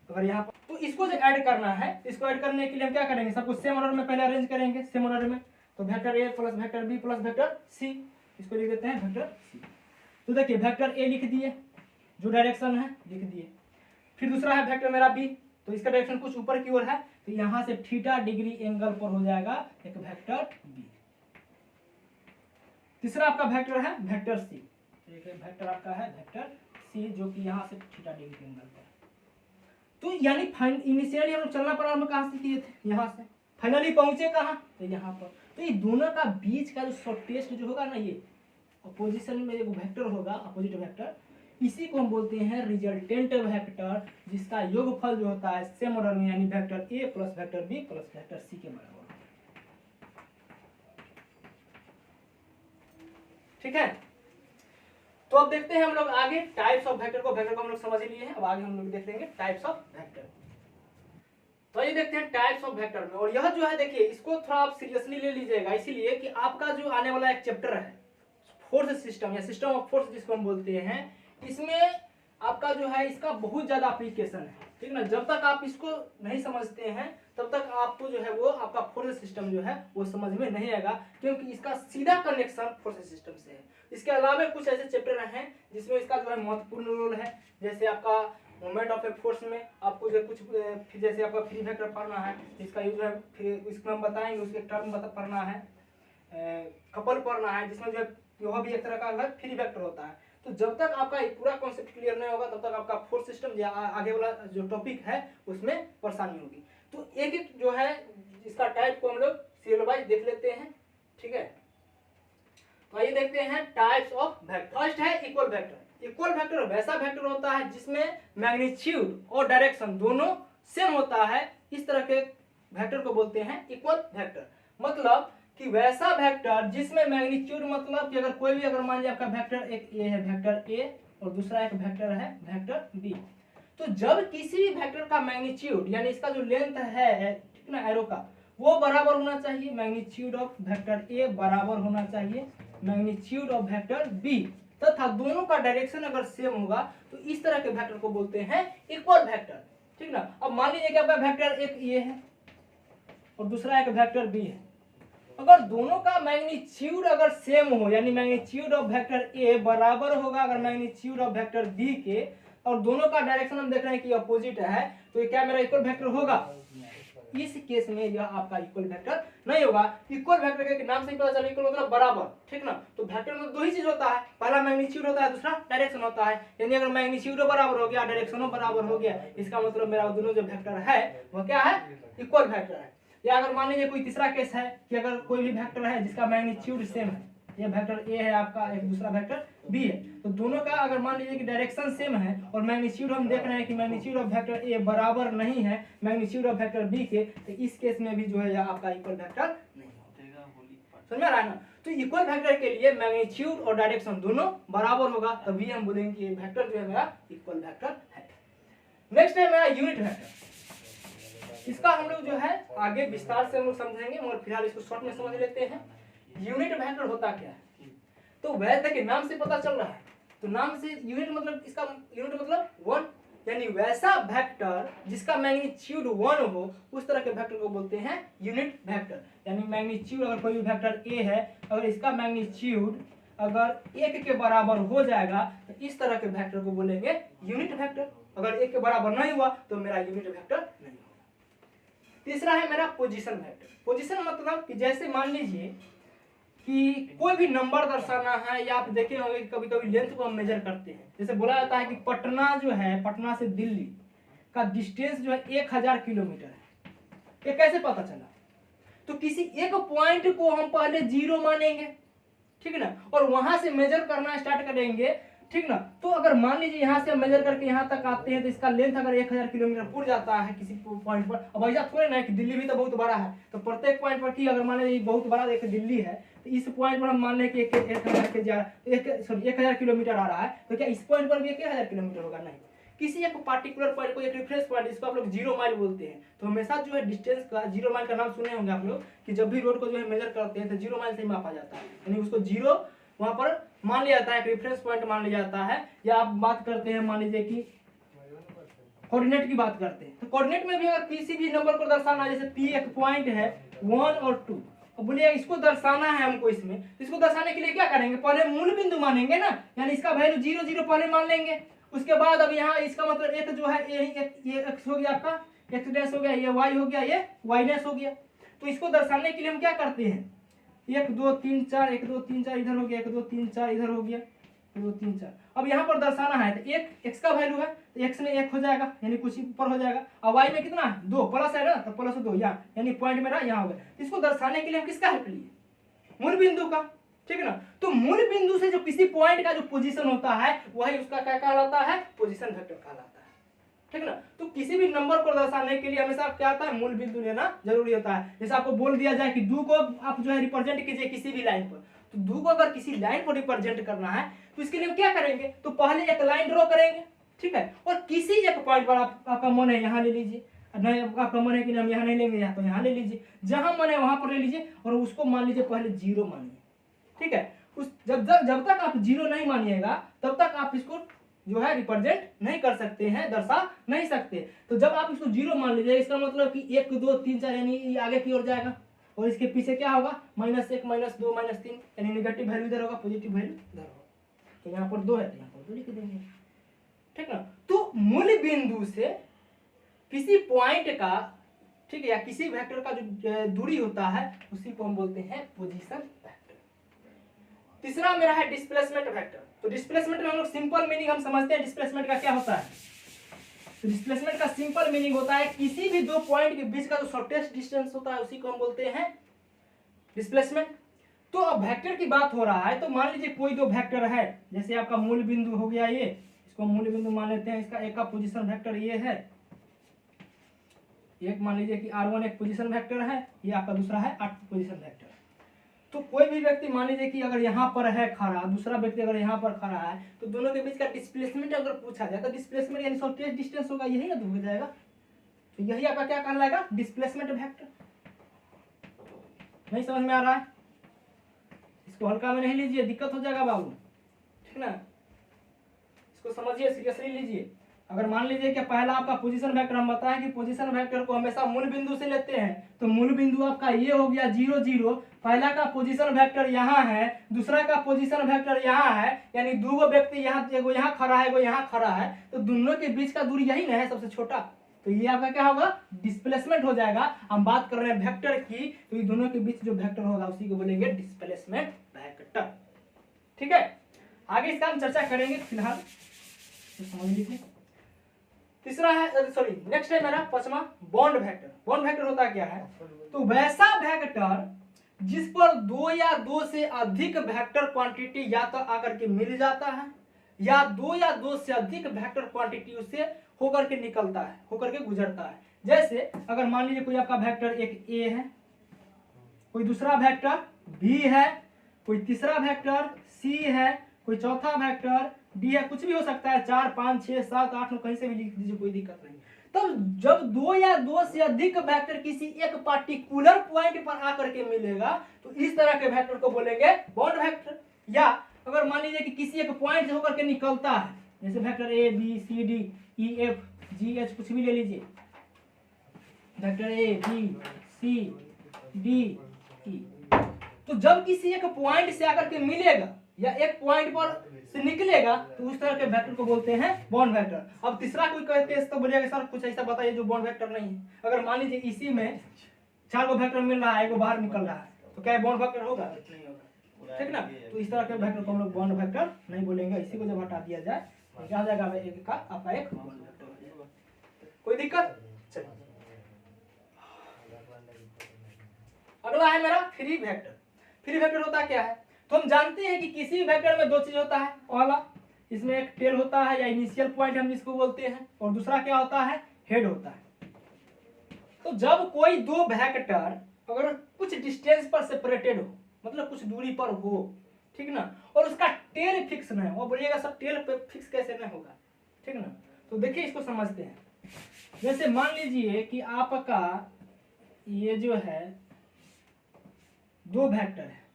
अगर यहाँ पर, तो इसको जो ऐड करना है, इसको ऐड करने के लिए हम क्या करेंगे, सबको सेम ऑर्डर में पहले अरेंज करेंगे, सेम ऑर्डर में, तो vector A plus vector B plus vector C, इसको लिख देते हैं वेक्टर सी। तो देखिए वेक्टर ए लिख दिए, जो डायरेक्शन है लिख दिए, फिर दूसरा है वेक्टर मेरा बी, तो इसका डायरेक्शन कुछ ऊपर की ओर है, तो यहाँ से θ डिग्री एंगल पर हो जाएगा एक वेक्टर बी। तीसरा आपका वेक्टर है वेक्टर सी, एक वेक्टर आपका है वेक्टर सी जो कि यहाँ से θ डिग्री एंगल पर। तो यानी इनिशियली हम लोग चलना प्रारंभ कहाँ से किए थे, यहाँ से, फाइनली पहुंचे कहाँ, तो यहाँ पर। तो ये दोनों का बीच का जो शॉर्टेस्ट जो होगा ना, ये अपोजिशन में एक वेक्टर होगा, अपोजिट वेक्टर, इसी को हम बोलते हैं रिजल्टेंट वेक्टर, जिसका योगफल जो होता है सेम ऑर्डर में, यानी vector A plus vector B plus vector C के बराबर। ठीक है, तो अब देखते हैं हम लोग आगे टाइप्स ऑफ वेक्टर को हम लोग समझ लिए हैं, अब आगे हम लोग देख लेंगे टाइप्स ऑफ वेक्टर। तो ये देखते हैं टाइप्स ऑफ वेक्टर में, और यह जो है देखिए इसको थोड़ा आप सीरियसली ले लीजिएगा, इसीलिए कि आपका जो आने वाला एक चैप्टर है फोर्स सिस्टम या सिस्टम ऑफ फोर्स जिसको हम बोलते हैं, इसमें आपका जो है इसका बहुत ज़्यादा एप्लीकेशन है, ठीक ना। जब तक आप इसको नहीं समझते हैं तब तक आपको जो है वो आपका फोर्स सिस्टम जो है वो समझ में नहीं आएगा, क्योंकि इसका सीधा कनेक्शन फोर्स सिस्टम से है। इसके अलावा कुछ ऐसे चैप्टर हैं जिसमें इसका जो है महत्वपूर्ण रोल है, जैसे आपका मोमेंट ऑफ ए फोर्स में आपको जो कुछ जैसे आपका फ्री वेक्टर पढ़ना है, इसका यूज है, फिर इसको हम बताएंगे, उसके टर्म पढ़ना है, कपल पढ़ना है, जिसमें जो है वह भी एक तरह का फ्री वेक्टर होता है। तो जब तक आपका पूरा कॉन्सेप्ट क्लियर नहीं होगा तब तक आपका फोर्स सिस्टम या आगे वाला जो टॉपिक है उसमें परेशानी होगी। तो एक एक जो है इसका टाइप को हम लोग सीरियल वाइज देख लेते हैं, ठीक है। तो आइए देखते हैं टाइप्स ऑफ वेक्टर। फर्स्ट है इक्वल वेक्टर। इक्वल वेक्टर वैसा वेक्टर होता है जिसमें मैग्नीट्यूड और डायरेक्शन दोनों सेम होता है, इस तरह के वेक्टर को बोलते हैं इक्वल वेक्टर। मतलब कि वैसा वेक्टर जिसमें मैग्नीट्यूड, मतलब कि अगर कोई भी, अगर मान लिया आपका वेक्टर एक ए है, वेक्टर ए, और दूसरा एक वेक्टर है वेक्टर बी, तो जब किसी भी वेक्टर का मैग्नीट्यूड यानी इसका जो लेंथ है, ठीक ना, एरो का, वो बराबर होना चाहिए, मैग्नीट्यूड ऑफ वेक्टर ए बराबर होना चाहिए मैग्नीट्यूड ऑफ वेक्टर बी, तथा दोनों का डायरेक्शन अगर सेम होगा तो इस तरह के वेक्टर को बोलते हैं इक्वल वेक्टर, ठीक ना। अब मान लीजिए कि आपका वेक्टर एक ए है और दूसरा एक वेक्टर बी है, अगर दोनों का मैग्नीट्यूड अगर सेम हो, यानी मैग्नीट्यूड ऑफ वेक्टर ए बराबर होगा अगर मैग्नीट्यूड ऑफ वेक्टर बी के, और दोनों का डायरेक्शन हम देख रहे हैं कि अपोजिट है, तो ये क्या मेरा इक्वल वेक्टर होगा? इस केस में यह आपका इक्वल वेक्टर नहीं होगा। इक्वल वेक्टर के नाम से ही पता चला, इक्वल मतलब बराबर, ठीक ना। तो वेक्टर में दो ही चीज होता है, पहला मैग्नीट्यूड होता है, दूसरा डायरेक्शन होता है। यानी अगर मैग्नीट्यूड बराबर हो गया, डायरेक्शन बराबर हो गया, इसका मतलब मेरा दोनों जो वेक्टर है वो क्या है? इक्वल वेक्टर है। या अगर मान लीजिए कोई तीसरा केस है कि अगर कोई भी वेक्टर है जिसका मैग्नीट्यूड सेम है, ये वेक्टर ए है आपका, एक दूसरा वेक्टर बी है, तो दोनों का अगर मान लीजिए कि डायरेक्शन सेम है और मैग्नीट्यूड हम देख रहे हैं कि मैग्नीट्यूड ऑफ वेक्टर ए बराबर नहीं है मैग्नीट्यूड ऑफ वेक्टर बी के, तो इस केस में भी जो है आपका इक्वल वेक्टर नहीं होगा। समझ में आ रहा है ना? तो इक्वल वेक्टर के लिए मैग्नीट्यूड और डायरेक्शन दोनों बराबर होगा, तभी हम बोलेंगे कि ये वेक्टर जो है मेरा इक्वल वेक्टर है। नेक्स्ट है मेरा यूनिट वेक्टर। इसका हम लोग जो है आगे विस्तार से हम लोग समझेंगे, मगर फिलहाल इसको शॉर्ट में समझ लेते हैं। यूनिट वेक्टर होता क्या है? तो वैसे के नाम से पता चल रहा है, तो नाम से यूनिट मतलब इसका यूनिट मतलब वन, यानी वैसा वेक्टर जिसका मैग्नीट्यूड वन हो उस तरह के वेक्टर को बोलते हैं यूनिट वेक्टर। यानी मैग्नीट्यूड अगर कोई भी वेक्टर ए है, अगर इसका मैग्नीट्यूड अगर एक के बराबर हो जाएगा तो इस तरह के वेक्टर को बोलेंगे यूनिट वेक्टर। अगर एक के बराबर नहीं हुआ तो मेरा यूनिट वेक्टर नहीं होगा। तीसरा है मेरा पोजीशन वेक्टर। पोजीशन मतलब कि जैसे मान लीजिए कि कोई भी नंबर दर्शाना है, या आप देखे होंगे कभी कभी लेंथ को हम मेजर करते हैं, जैसे बोला जाता है कि पटना जो है, पटना से दिल्ली का डिस्टेंस जो है 1000 किलोमीटर है। ये कैसे पता चला? तो किसी एक पॉइंट को हम पहले जीरो मानेंगे, ठीक है ना, और वहां से मेजर करना स्टार्ट करेंगे, ठीक ना। तो अगर मान लीजिए यहाँ से मेजर करके यहाँ तक आते हैं तो इसका लेंथ अगर 1000 किलोमीटर पूर जाता है किसी पॉइंट पर। अब ऐसा थोड़े ना है कि दिल्ली भी तो बहुत बड़ा है, तो प्रत्येक पॉइंट पर की अगर मान लीजिए बहुत बड़ा एक दिल्ली है, तो इस पॉइंट पर हम मान लें कि 1000 किलोमीटर आ रहा है, तो क्या इस पॉइंट पर भी 1000 किलोमीटर होगा? नहीं। किसी एक पार्टिकुलर पॉइंट को, एक रेफरेंस पॉइंट, जिसको आप लोग 0 माइल बोलते हैं, तो हमेशा जो है डिस्टेंस का 0 माइल का नाम सुने होंगे आप लोग कि जब भी रोड को जो है मेजर करते हैं तो 0 माइल से ही मापा जाता है, यानी उसको 0 वहां पर मान लिया जाता है, एक रेफरेंस पॉइंट मान लिया जाता है। या आप बात करते हैं, मान लीजिए कि कोऑर्डिनेट की बात करते हैं, तो कोऑर्डिनेट में भी अगर किसी भी नंबर को दर्शाना, जैसे पी एक पॉइंट है 1 और 2, अब बोलिए इसको दर्शाना है हमको, इसमें इसको दर्शाने के लिए क्या करेंगे? पहले मूल बिंदु मानेंगे ना, यानी इसका वैल्यू 0 0 पहले मान लेंगे। उसके बाद अब यहाँ इसका मतलब एक जो है ये एक्स हो गया, आपका एक्स डैश हो गया, ये वाई हो गया, ये वाई डैश हो गया। तो इसको दर्शाने के लिए हम क्या करते हैं? 1 2 3 4, 1 2 3 4 इधर हो गया, 1 2 3 4 इधर हो गया, 1 2 3 4। अब यहाँ पर दर्शाना है तो एक एक्स का वैल्यू है तो एक्स में 1 हो जाएगा, यानी कुछ ऊपर हो जाएगा। अब वाई में कितना है? 2 प्लस है ना, तो प्लस 2 यहाँ, यानी पॉइंट मेरा यहाँ हो गया। इसको दर्शाने के लिए हम किसका हेल्प लिए? मूल बिंदु का, ठीक है ना। तो मूल बिंदु से जो किसी पॉइंट का जो पोजीशन होता है वही उसका क्या कहलाता है? पोजीशन वेक्टर कहलाता है, ठीक ना। तो किसी भी नंबर को दर्शाने के लिए हमेशा क्या आता है? मूल बिंदु लेना जरूरी होता है। जैसे आपको बोल दिया जाए कि 2 को आप जो है रिप्रेजेंट कीजिए किसी भी लाइन पर, तो 2 को अगर किसी लाइन को रिप्रेजेंट करना है तो इसके लिए हम क्या करेंगे? तो पहले एक लाइन ड्रॉ करेंगे, ठीक है, और किसी एक पॉइंट पर आपका मन है यहाँ ले लीजिए, नहीं आपका मन है कि हम यहाँ नहीं लेंगे, यहाँ तो यहाँ ले लीजिए, जहां मन है वहां पर ले लीजिए, और उसको मान लीजिए पहले 0 मानिए, ठीक है। उस जब तक आप 0 नहीं मानिएगा तब तक आप इसको जो है रिप्रेजेंट नहीं कर सकते हैं, दर्शा नहीं सकते। तो जब आप इसको जीरो मान लीजिए, इसका मतलब कि 1 2 3 4 यानी ये आगे की ओर जाएगा और इसके पीछे क्या होगा -1 -2 -3 यानी नेगेटिव वैल्यू इधर होगा, पॉजिटिव वैल्यू इधर होगा। तो यहाँ पर 2 है तो यहाँ पर 2 लिख देंगे, ठीक ना। तो मूल बिंदु से किसी पॉइंट का, ठीक है, या किसी वेक्टर का जो दूरी होता है उसी को हम बोलते हैं पोजीशन वेक्टर। तीसरा मेरा है डिस्प्लेसमेंट वेक्टर। तो डिस्प्लेसमेंट में हम लोग सिंपल मीनिंग हम समझते हैं डिस्प्लेसमेंट का क्या होता है। तो डिस्प्लेसमेंट का सिंपल मीनिंग होता है किसी भी दो पॉइंट के बीच का जो शॉर्टेस्ट डिस्टेंस होता है उसी को हम बोलते हैं डिस्प्लेसमेंट। तो अब वेक्टर की बात हो रहा है, तो मान लीजिए कोई दो वेक्टर है, जैसे आपका मूल बिंदु हो गया, ये इसको मूल बिंदु मान लेते हैं, इसका एक का पोजीशन वेक्टर ये है, एक मान लीजिए कि r1 एक पोजीशन वेक्टर है, ये आपका दूसरा है r2 पोजीशन वेक्टर। तो कोई भी व्यक्ति मान लीजिए कि अगर यहाँ पर है खड़ा, दूसरा व्यक्ति अगर यहाँ पर खड़ा है, तो दोनों के बीच का डिस्प्लेसमेंट अगर पूछा जाए तो डिस्प्लेसमेंट यानी शॉर्टेस्ट डिस्टेंस होगा, यही ना हो जाएगा। तो यही आपका क्या कहलाएगा डिस्प्लेसमेंट वेक्टर। नहीं समझ में आ रहा है, इसको हल्का में नहीं लीजिए, दिक्कत हो जाएगा बाबू, ठीक ना। इसको समझिए, सीरियसली लीजिए। अगर मान लीजिए कि पहला आपका पोजीशन वेक्टर, हम बताएं कि पोजीशन वेक्टर को हमेशा मूल बिंदु से लेते हैं, तो मूल बिंदु आपका ये हो गया 0 0, पहला का पोजीशन वेक्टर यहाँ है, दूसरा का पोजीशन वेक्टर यहाँ है, यानी दो व्यक्ति यहाँ, एगो यहाँ खड़ा है, एगो यहाँ खड़ा है, तो दोनों के बीच का दूरी यही ना है सबसे छोटा। तो ये आपका क्या होगा डिस्प्लेसमेंट हो जाएगा। हम बात कर रहे हैं वेक्टर की, तो ये दोनों के बीच जो वेक्टर होगा उसी को बोलेंगे डिस्प्लेसमेंट वेक्टर, ठीक है। आगे इसका हम चर्चा करेंगे, फिलहाल समझ लीजिए। तीसरा है, सॉरी नेक्स्ट है मेरा पांचवा बॉन्ड वेक्टर। बॉन्ड वेक्टर होता क्या है, तो वैसा वेक्टर जिस पर दो या दो से अधिक वेक्टर क्वांटिटी या तो आकर के मिल जाता है, या दो से अधिक वेक्टर क्वांटिटी उससे होकर के निकलता है, होकर के गुजरता है। जैसे अगर मान लीजिए कोई आपका वेक्टर एक ए है, कोई दूसरा वेक्टर बी है, कोई तीसरा वेक्टर सी है, कोई चौथा वेक्टर डी है, कुछ भी हो सकता है, 4 5 6 7 8 कहीं से भी लिख दीजिए, कोई दिक्कत नहीं। तो जब दो या दो से अधिक वेक्टर किसी एक पार्टिकुलर पॉइंट पर आकर के मिलेगा, तो इस तरह के वेक्टर को बोलेंगे बॉन्ड वेक्टर। या अगर मान लीजिए कि किसी एक पॉइंट से होकर के निकलता है, जैसे vector A B C D E F G H, कुछ भी ले लीजिए, vector A B C D E, तो जब किसी एक पॉइंट से आकर के मिलेगा या एक पॉइंट पर से निकलेगा, तो उस तरह के वेक्टर को बोलते हैं बॉन्ड वेक्टर। अब तीसरा कोई कहते हैं तो बोलिएगा सर कुछ ऐसा बताइए जो बॉन्ड वेक्टर नहीं है। अगर मान लीजिए इसी में 4 गो वेक्टर मिल रहा है, एक बाहर निकल रहा है, तो क्या बॉन्ड वेक्टर होगा? नहीं होगा, ठीक ना। तो इस तरह के वेक्टर को हम लोग बॉन्ड वेक्टर नहीं बोलेंगे। इसी को जब हटा दिया जाए तो क्या हो जाएगा, एक का आपका एक बॉन्ड वेक्टर हो जाएगा। कोई दिक्कत? चलिए अगला है मेरा फ्री वेक्टर। फ्री वेक्टर होता क्या है, तो हम जानते हैं कि किसी वेक्टर में दो चीज होता है, पहला इसमें एक टेल होता है या इनिशियल पॉइंट हम जिसको बोलते हैं, और दूसरा क्या होता है हेड होता है। तो जब कोई दो वेक्टर अगर कुछ डिस्टेंस पर सेपरेटेड हो, मतलब कुछ दूरी पर हो, ठीक ना, और उसका टेल फिक्स ना हो, बोलिएगा सर टेल पे फिक्स कैसे ना होगा, ठीक ना। तो देखिए इसको समझते हैं। जैसे मान लीजिए कि आपका ये जो है दो वेक्टर है,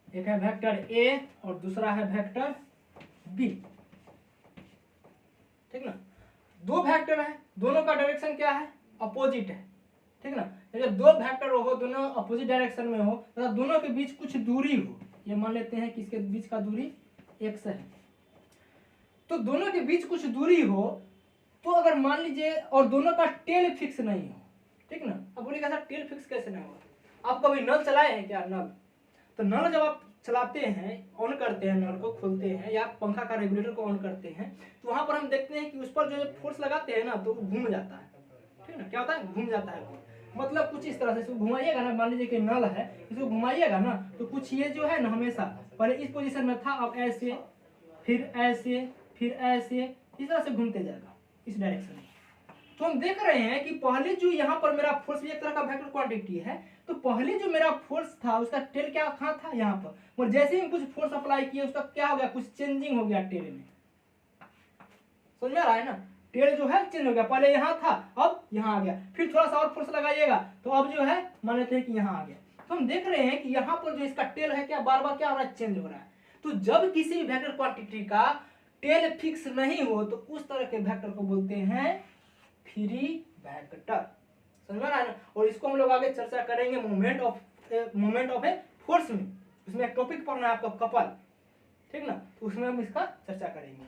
एक है वेक्टर ए और दूसरा है वेक्टर बी, ठीक ना। दो वेक्टर है, दोनों का डायरेक्शन क्या है अपोजिट है, ठीक ना। जब दो वेक्टर हो, दोनों अपोजिट डायरेक्शन में हो, तथा तो दोनों के बीच कुछ दूरी हो, ये मान लेते हैं कि इसके बीच का दूरी x है। तो दोनों के बीच कुछ दूरी हो, तो अगर मान लीजिए और दोनों का टेल फिक्स नहीं हो, ठीक ना। अब बोलिएगा सर टेल फिक्स कैसे नहीं होगा? आप कभी नल चलाए हैं क्या? नल, तो नल जब आप चलाते हैं, ऑन करते हैं, नल को खोलते हैं या पंखा का रेगुलेटर को ऑन करते हैं, तो वहां पर हम देखते हैं कि उस पर जो फोर्स लगाते हैं ना, तो वो घूम जाता है, ठीक ना। क्या होता है? घूम जाता है। मतलब कुछ इस तरह से इसको घुमाइएगा ना, मान लीजिए कि नल है, इसको घुमाइएगा ना, तो कुछ ये जो है ना हमेशा पहले इस पोजीशन में था, अब ऐसे, फिर ऐसे, फिर ऐसे, इस तरह से घूमते जाएगा इस डायरेक्शन में। तो हम देख रहे हैं कि पहले जो यहाँ पर मेरा फोर्स भी एक तरह का वेक्टर क्वांटिटी है, तो पहले जो मेरा फोर्स था उसका टेल क्या कहाँ था? यहाँ पर। और जैसे ही हम कुछ फोर्स अप्लाई किए, उसका क्या हो गया, कुछ चेंजिंग हो गया टेल में। समझ में आ रहा है ना? टेल जो है चेंज हो गया, पहले यहाँ था अब यहाँ आ गया, फिर थोड़ा सा और फोर्स लगाइएगा तो अब जो है मान लेते हैं कि यहाँ आ गया। तो हम देख रहे हैं कि यहाँ पर जो इसका टेल है क्या बार बार क्या हो रहा है, चेंज हो रहा है। तो जब किसी भी वेक्टर क्वांटिटी का टेल फिक्स नहीं हो तो उस तरह के वेक्टर को बोलते हैं फ्री वेक्टर। समझ में आया ना। और इसको हम लोग आगे चर्चा करेंगे मोमेंट ऑफ ए फोर्स में। उसमें एक टॉपिक पढ़ना है आपका कपल, ठीक ना, तो उसमें हम इसका चर्चा करेंगे।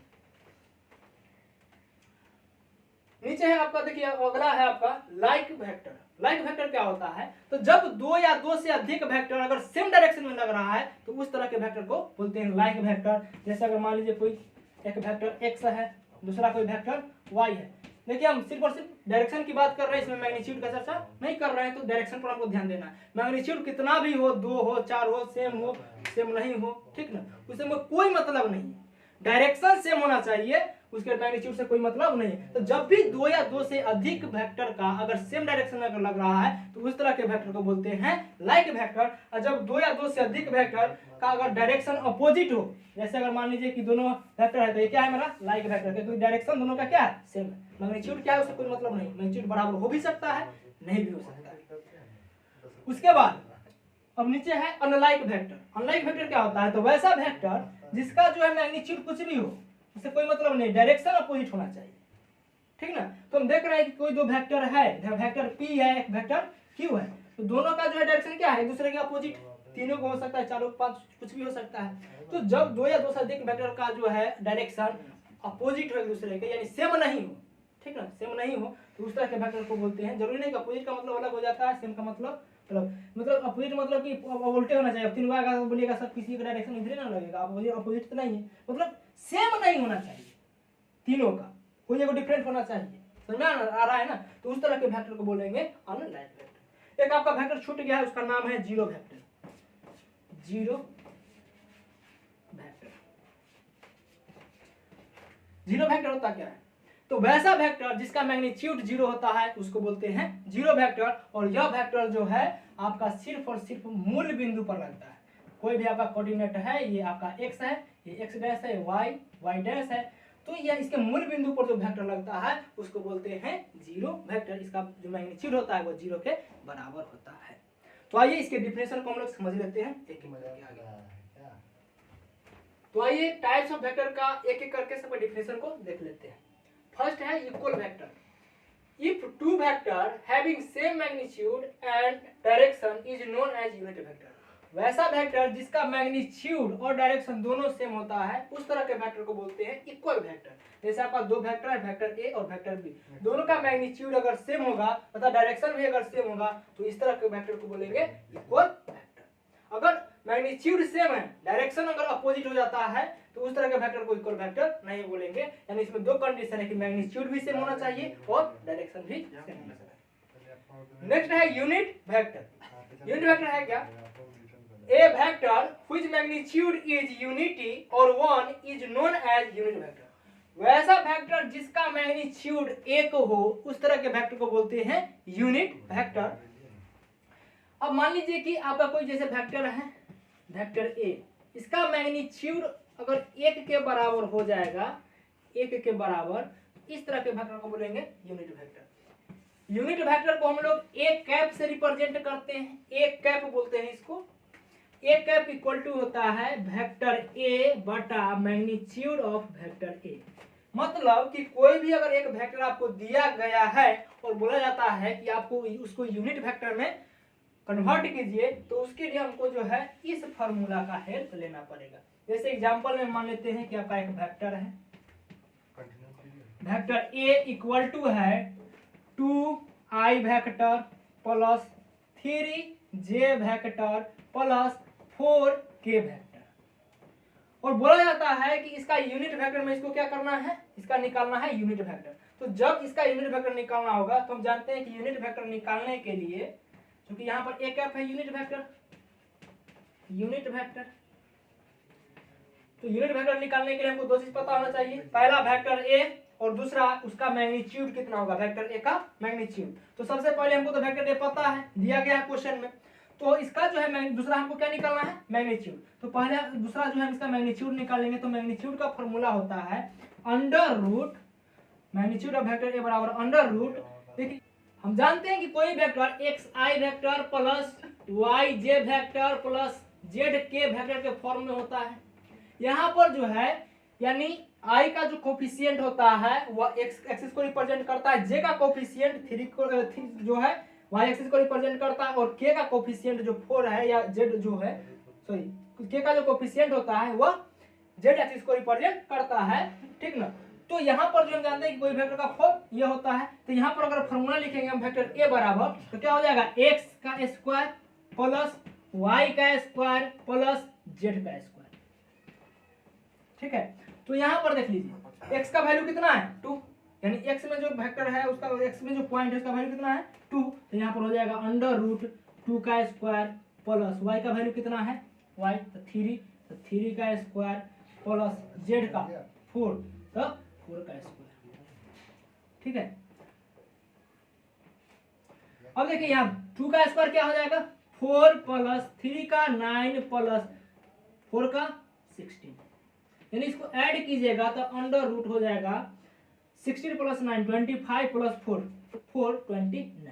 नीचे है आपका, देखिए अगला है आपका लाइक वेक्टर। लाइक वेक्टर क्या होता है, तो जब दो या दो से अधिक वेक्टर अगर सेम डायरेक्शन में लग रहा है तो उस तरह के वेक्टर को बोलते हैं लाइक वेक्टर। जैसे अगर मान लीजिए कोई एक वेक्टर x है, दूसरा कोई वेक्टर y है। देखिए हम सिर्फ और सिर्फ डायरेक्शन की बात कर रहे हैं, इसमें मैग्नीट्यूड का चर्चा नहीं कर रहे हैं, तो डायरेक्शन पर हमको ध्यान देना है। मैग्नीट्यूड कितना भी हो, 2 हो 4 हो, सेम नहीं हो, ठीक ना, उसमें कोई मतलब नहीं है। डायरेक्शन सेम होना चाहिए, उसके मैग्नीट्यूड से कोई मतलब नहीं है। तो जब भी दो या दो से अधिक वेक्टर का अगर सेम डायरेक्शन में अगर लग रहा है तो उस तरह के वेक्टर को बोलते हैं लाइक वेक्टर। और जब दो या दो से अधिक वेक्टर का अगर डायरेक्शन अपोजिट हो, जैसे अगर मान लीजिए कि दोनों वेक्टर है तो ये क्या है मेरा लाइक वेक्टर, क्योंकि डायरेक्शन दोनों का क्या है सेम है। मैग्नीट्यूड क्या है उससे कोई मतलब नहीं, मैग्नीट्यूड बराबर हो भी सकता है नहीं भी हो सकता है। उसके बाद अब नीचे है अनलाइक वेक्टर। अनलाइक वेक्टर क्या होता है, तो वैसा वेक्टर जिसका जो है मैग्नीट्यूड कुछ भी हो, उससे कोई मतलब नहीं, डायरेक्शन अपोजिट होना चाहिए, ठीक ना। तो हम देख रहे हैं कि कोई दो वेक्टर है, वेक्टर p है, एक वेक्टर q है, तो दोनों का जो है डायरेक्शन क्या है, एक दूसरे के अपोजिट। तीनों को हो सकता है, चारों पांच कुछ भी हो सकता है। तो जब दो या दो से अधिक वेक्टर का जो है डायरेक्शन अपोजिट हो एक दूसरे के, यानी सेम नहीं हो, ठीक ना, सेम नहीं हो, तो उस तरह के वेक्टर को बोलते हैं। जरूरी नहीं कि अपोजिट का मतलब अलग हो जाता है, सेम का मतलब मतलब अपोजिट मतलब कि उल्टे होना चाहिए। अब तीन बार अगर बोलिएगा सब किसी का डायरेक्शन इधर ना लगेगा, अपोजिट तो नहीं है, मतलब सेम नहीं होना चाहिए, तीनों का कोई एक डिफरेंट होना चाहिए। समझ में आ रहा है ना। तो उस तरह के वेक्टर को बोलेंगे अनलाइक वेक्टर। एक आपका वेक्टर छूट गया है, उसका नाम है zero vector. Zero vector, zero vector होता क्या है, तो वैसा वेक्टर जिसका मैग्नीट्यूड जीरो होता है उसको बोलते हैं जीरो वेक्टर। और यह वेक्टर जो है आपका सिर्फ और सिर्फ मूल बिंदु पर लगता है। कोई भी आपका कोऑर्डिनेट है, ये आपका x है, ये x डैश है, y डैश है, तो यह इसके मूल बिंदु पर जो वेक्टर लगता है उसको बोलते हैं जीरो वेक्टर। इसका जो मैग्नीट्यूड होता है वो जीरो के बराबर होता है। तो आइए इसके डिफिनेशन को हम लोग समझ लेते हैं एक एक करके आगे। तो आइए टाइप्स ऑफ वेक्टर का एक एक करके सब डिफिनेशन को देख लेते हैं। फर्स्ट है equal vector. If two vector having same magnitude and direction is known as unit vector। वैसा वेक्टर जिसका मैग्नीट्यूड और डायरेक्शन दोनों सेम होता है उस तरह के वेक्टर को बोलते हैं इक्वल वेक्टर। जैसे आपका दो वेक्टर है, वेक्टर ए और वेक्टर बी, दोनों का मैग्नीट्यूड अगर सेम होगा तथा डायरेक्शन भी अगर सेम होगा तो इस तरह के वेक्टर को बोलेंगे इक्वल वेक्टर। अगर मैग्नीट्यूड सेम है, डायरेक्शन अगर अपोजिट हो जाता है तो उस तरह के वेक्टर को इक्वल वेक्टर नहीं बोलेंगे। यानी इसमें दो कंडीशन है कि मैग्नीट्यूड भी सेम होना चाहिए और डायरेक्शन भी सेम होना चाहिए। नेक्स्ट है यूनिट वेक्टर। यूनिट वेक्टर है क्या, a vector whose magnitude is unity or 1 is known as unit vector। वैसा वेक्टर जिसका मैग्नीट्यूड एक हो उस तरह के वेक्टर को बोलते हैं यूनिट वेक्टर। अब मान लीजिए कि आपका कोई जैसे वेक्टर है, वेक्टर a, इसका मैग्नीट्यूड अगर एक के बराबर हो जाएगा, एक के बराबर, इस तरह के वेक्टर को बोलेंगे यूनिट वेक्टर। यूनिट वेक्टर को हम लोग एक कैप से रिप्रेजेंट करते हैं, एक कैप बोलते हैं इसको। एक कैप इक्वल टू होता है वेक्टर ए बटा मैग्नीट्यूड ऑफ वेक्टर ए। मतलब कि कोई भी अगर एक वेक्टर आपको दिया गया है और बोला जाता है कि आपको उसको यूनिट वेक्टर में कन्वर्ट कीजिए, तो उसके लिए हमको जो है इस फार्मूला का हेल्प लेना पड़ेगा। जैसे एग्जांपल में मान लेते हैं कि आपका एक वेक्टर है, वेक्टर ए इक्वल टू है 2i vector plus 3j vector plus 4k vector, और बोला जाता है कि इसका यूनिट वेक्टर में इसको क्या करना है, इसका निकालना है यूनिट वेक्टर। तो जब इसका यूनिट वेक्टर निकालना होगा तो हम जानते हैं कि यूनिट वेक्टर निकालने के लिए, क्योंकि यहाँ पर एक कैप है यूनिट वेक्टर, तो यूनिट वेक्टर निकालने के लिए हमको दो चीज पता होना चाहिए। पहला वेक्टर ए और दूसरा उसका मैग्नीट्यूड कितना होगा, वेक्टर ए का मैग्नीट्यूड। तो सबसे पहले हमको तो वेक्टर ए पता है, दिया गया है क्वेश्चन में, तो इसका जो है दूसरा हमको क्या निकालना है, मैग्नीट्यूड। तो पहले दूसरा जो है इसका मैग्नीट्यूड निकालेंगे, तो मैग्नीट्यूड का फॉर्मूला होता है under root magnitude of vector A बराबर अंडर रूट। देखिए हम जानते हैं कि कोई vector xi vector plus yj vector plus zk vector के फॉर्म में होता है। यहाँ पर जो है यानी i का जो कोफिशिएंट होता है वह x एक्सिस को रिप्रेजेंट करता है, j का कोफिशिएंट 3 को जो है y एक्सिस को रिप्रेजेंट करता है, और k का कोफिशिएंट जो 4 है या z जो है सॉरी k का जो कोफिशिएंट होता है वह z एक्सिस को रिप्रेजेंट करता है, ठीक ना। तो यहाँ पर जो हम जानते हैं कि कोई वेक्टर का फॉर्म ये होता है, तो यहाँ पर अगर फॉर्मूला लिखेंगे हम वेक्टर a बराबर तो क्या हो जाएगा x का स्क्वायर प्लस y का स्क्वायर प्लस z का स्क्वायर, ठीक है। तो यहाँ पर देख लीजिए x का वैल्यू कितना है 2, यानी x में जो वेक्टर है उसका x में जो पॉइंट है उसका वैल्यू कितना है 2, तो यहाँ पर हो जाएगा अंडर रूट 2 का स्क्वायर प्लस y का वैल्यू कितना है y तो 3, तो 3 का स्क्वायर प्लस z का 4 तो 4 का स्क्वायर, ठीक है। अब देखिए यहाँ 2 का स्क्वायर क्या हो जाएगा 4 प्लस 3 का 9 प्लस 4 का 16, यानी इसको ऐड कीजिएगा तो अंडर रूट हो जाएगा 16 प्लस 9 25 प्लस 4 29,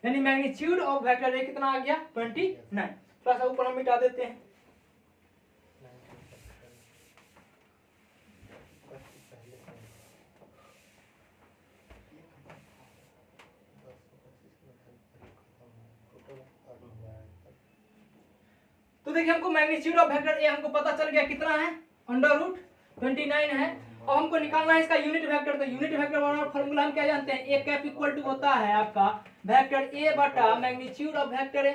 यानी मैग्नीट्यूड ऑफ वेक्टर ए कितना आ गया 29। थोड़ा सा ऊपर हम मिटा देते हैं। तो देखिए हमको मैग्नीट्यूड ऑफ वेक्टर ए हमको पता चल गया कितना है अंडर रूट 29 है। अब हमको निकालना है इसका यूनिट वेक्टर, तो यूनिट वेक्टर वाला फॉर्मूला हम क्या जानते हैं ए कैप इक्वल टू होता है आपका वेक्टर ए बटा मैग्नीट्यूड ऑफ वेक्टर ए,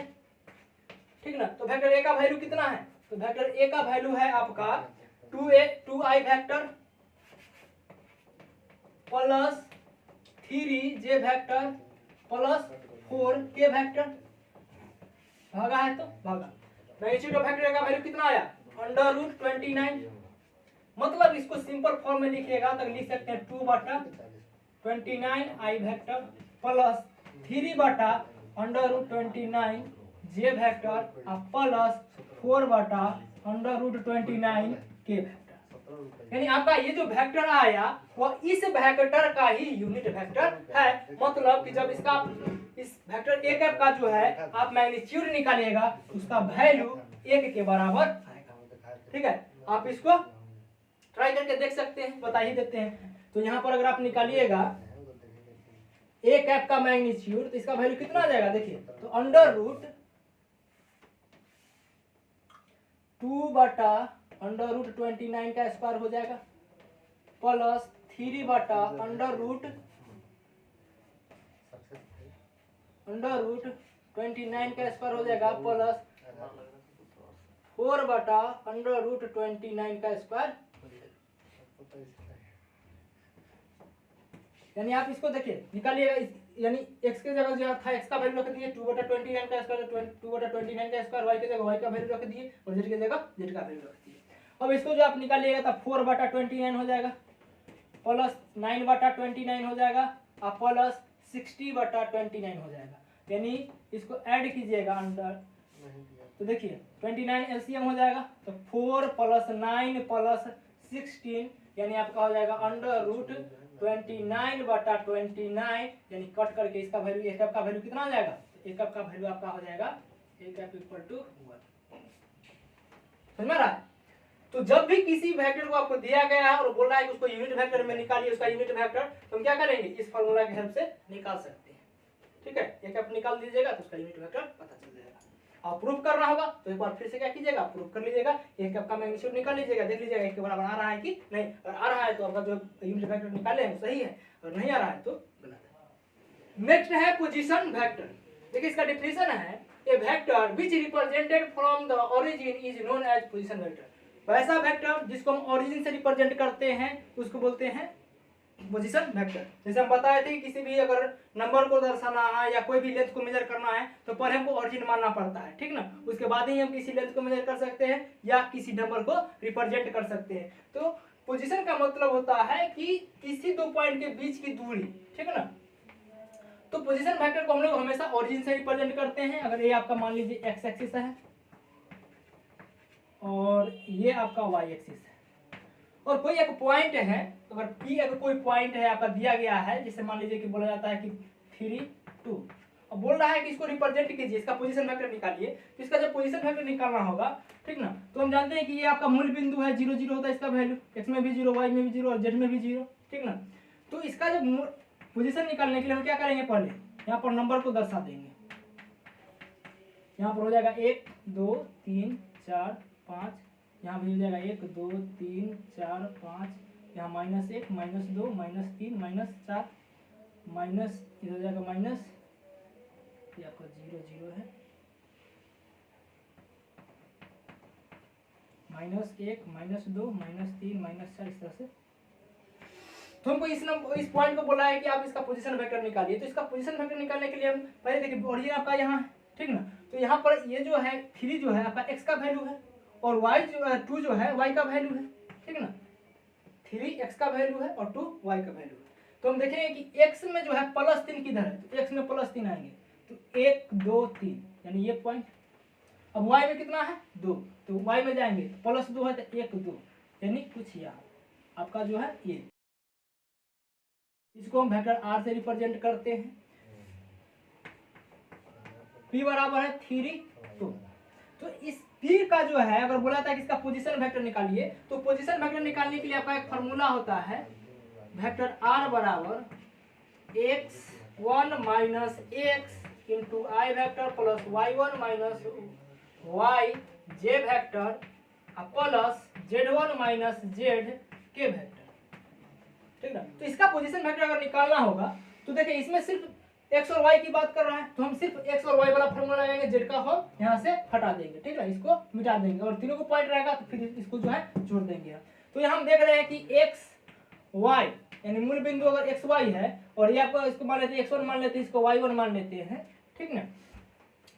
ठीक ना। तो वेक्टर ए का वैल्यू कितना है, तो वेक्टर ए का वैल्यू है आपका 2i vector plus 3j vector plus 4k vector, भागा है तो भागा। मैग्नीट्यूड ऑफ वेक्टर का वैल्यू कितना आया अंडर रूट 29, मतलब इसको सिंपल फॉर्म में लिखिएगा तो लिख सकते हैं 2 बटा 29 आई वेक्टर प्लस 3 बटा अंडर रूट 29 जे वेक्टर प्लस 4 बटा अंडर रूट 29 के वेक्टर, यानी आपका ये जो वेक्टर आया वह इस वेक्टर का ही यूनिट वेक्टर है। मतलब कि जब इसका इस वेक्टर ए कैप का जो है आप मैग्नीट्यूड निकालिएगा उसका वैल्यू 1 के बराबर आएगा, ठीक है। आप इसको ट्राई करके देख सकते हैं, बता ही देते हैं। तो यहाँ पर अगर आप निकालिएगा ए कैप का मैग्नीट्यूड तो इसका वैल्यू कितना आ जाएगा देखिए, तो अंडर रूट 2 बटा अंडर रूट 29 का स्क्वायर हो जाएगा प्लस 3 बटा अंडर रूट 29 का स्क्वायर हो जाएगा प्लस 4 बटा अंडर रूट 29 का स्क्वायर, यानी आप इसको देखिए निकालिएगा, यानी x के जगह जो था x का वैल्यू रख दिए 2 बटा 29 का स्क्वायर 2 बटा 29 का स्क्वायर, y के जगह y का वैल्यू रख दिए और z की जगह z का वैल्यू रख दिए। अब इसको जो आप निकालिएगा तो 4 बटा 29 हो जाएगा प्लस 9 बटा 29 हो जाएगा और प्लस 60 बटा 29 हो जाएगा, यानी इसको ऐड कीजिएगा अंडर, तो देखिए 29 एलसीएम हो जाएगा तो 4 प्लस 9 प्लस 16, यानी आपका हो जाएगा अंडर रूट 29 बटा 29, यानी कट करके इसका वैल्यू ए कैप का वैल्यू कितना आ जाएगा, ए कैप का वैल्यू आपका हो जाएगा ए कैप इक्वल टू 1, समझ में आ रहा है। तो जब भी किसी वेक्टर को आपको दिया गया है और बोल रहा है कि उसको यूनिट वेक्टर में निकालिए उसका यूनिट वेक्टर, तो हम क्या करेंगे इस फार्मूला की हेल्प से निकाल सकते हैं, ठीक है। एक आप निकाल दीजिएगा तो उसका यूनिट वेक्टर पता चल जाएगा। आप प्रूफ करना होगा तो एक बार फिर से क्या कीजिएगा प्रूफ कर लीजिएगा, एक आपका मैग्नीट्यूड निकाल लीजिएगा, देख लीजिएगा एक के बराबर आ रहा है कि नहीं, अगर आ रहा है तो आपका जो यूनिट वेक्टर निकाले हैं सही है, और नहीं आ रहा है तो गलत है। नेक्स्ट है पोजीशन वेक्टर। देखिए इसका डिफिनेशन है a vector which represented from the origin is known as position vector. वैसा वेक्टर जिसको हम ओरिजिन से रिप्रेजेंट करते हैं उसको बोलते हैं पोजीशन वेक्टर। जैसे हम बताए थे कि किसी भी अगर नंबर को दर्शाना है या कोई भी लेंथ को मेजर करना है तो पहले हमको ओरिजिन मानना पड़ता है, ठीक ना। उसके बाद ही हम किसी लेंथ को मेजर कर सकते हैं या किसी नंबर को रिप्रेजेंट कर सकते हैं। तो पोजीशन का मतलब होता है कि किसी दो पॉइंट के बीच की दूरी, ठीक है ना। तो पोजीशन वेक्टर को हम लोग हमेशा ओरिजिन से रिप्रेजेंट करते हैं। अगर ये आपका मान लीजिए एक्स एक्सिस है और ये आपका वाई एक्सिस है और कोई एक पॉइंट है, तो अगर P अगर कोई पॉइंट है आपका दिया गया है, जैसे मान लीजिए कि बोला जाता है कि 3 2, अब बोल रहा है कि इसको रिप्रेजेंट कीजिए, इसका पोजीशन वेक्टर निकालिए। तो इसका जब पोजीशन वेक्टर निकालना होगा, ठीक ना, तो हम जानते हैं कि ये आपका मूल बिंदु है, 0 0 होता है इसका वैल्यू, x में भी 0, y में भी 0 और z में भी 0, ठीक ना। तो इसका जब पोजीशन निकालने के लिए हम क्या करेंगे, पहले यहाँ पर नंबर को दर्शा देंगे। यहाँ पर हो जाएगा 1 2 3 4 5, यहाँ भी हो जाएगा 1 2 3 4 5, यहाँ -1 -2 -3 -4 माइनस, इधर हो जाएगा माइनस, ये आपका 0 0 है, -1 -2 -3 -4, इस तरह से। तो हमको इस पॉइंट को बोला है कि आप इसका पोजीशन वेक्टर निकालिए। तो इसका पोजीशन वेक्टर निकालने के लिए हम पहले देखिए, ओरिजिन आपका यहाँ है, ठीक ना। तो यहाँ पर ये जो है 3 जो है आपका x का वैल्यू है, और y जो 2 जो है y का वैल्यू है, ठीक ना। 3 x का वैल्यू है और 2 y का वैल्यू है। तो हम देखेंगे कि x में जो है +3 किधर है, तो x में +3 आएंगे, तो 1 2 3 यानी ये पॉइंट। अब y में कितना है 2, तो y में जाएंगे +2 है तो 1 2 यानी कुछ यहाँ आपका जो है ये, इसको हम वेक्टर r से रिप्रेजेंट करते हैं। p बराबर है 3 2। तो इस p का जो है, अगर बोला था कि इसका पोजीशन वेक्टर निकालिए, तो पोजीशन वेक्टर निकालने के लिए आपका एक फार्मूला होता है, वेक्टर r बराबर x1 minus x into i vector plus y1 minus y j vector plus z1 minus z k vector, ठीक ना। तो इसका पोजीशन वेक्टर अगर निकालना होगा तो देखिए, इसमें सिर्फ x और y की बात कर रहा है, तो हम सिर्फ x और y वाला फॉर्मूला लगाएंगे, z का हम यहाँ से हटा देंगे, ठीक है, इसको मिटा देंगे, और तीनों को पॉइंट रहेगा तो फिर इसको जो है जोड़ देंगे। तो यहाँ हम देख रहे हैं कि x y यानी मूल बिंदु अगर x y है, और ये आपको इसको मान लेते हैं x1 मान लेते हैं, इसको y1 मान लेते हैं, ठीक ना।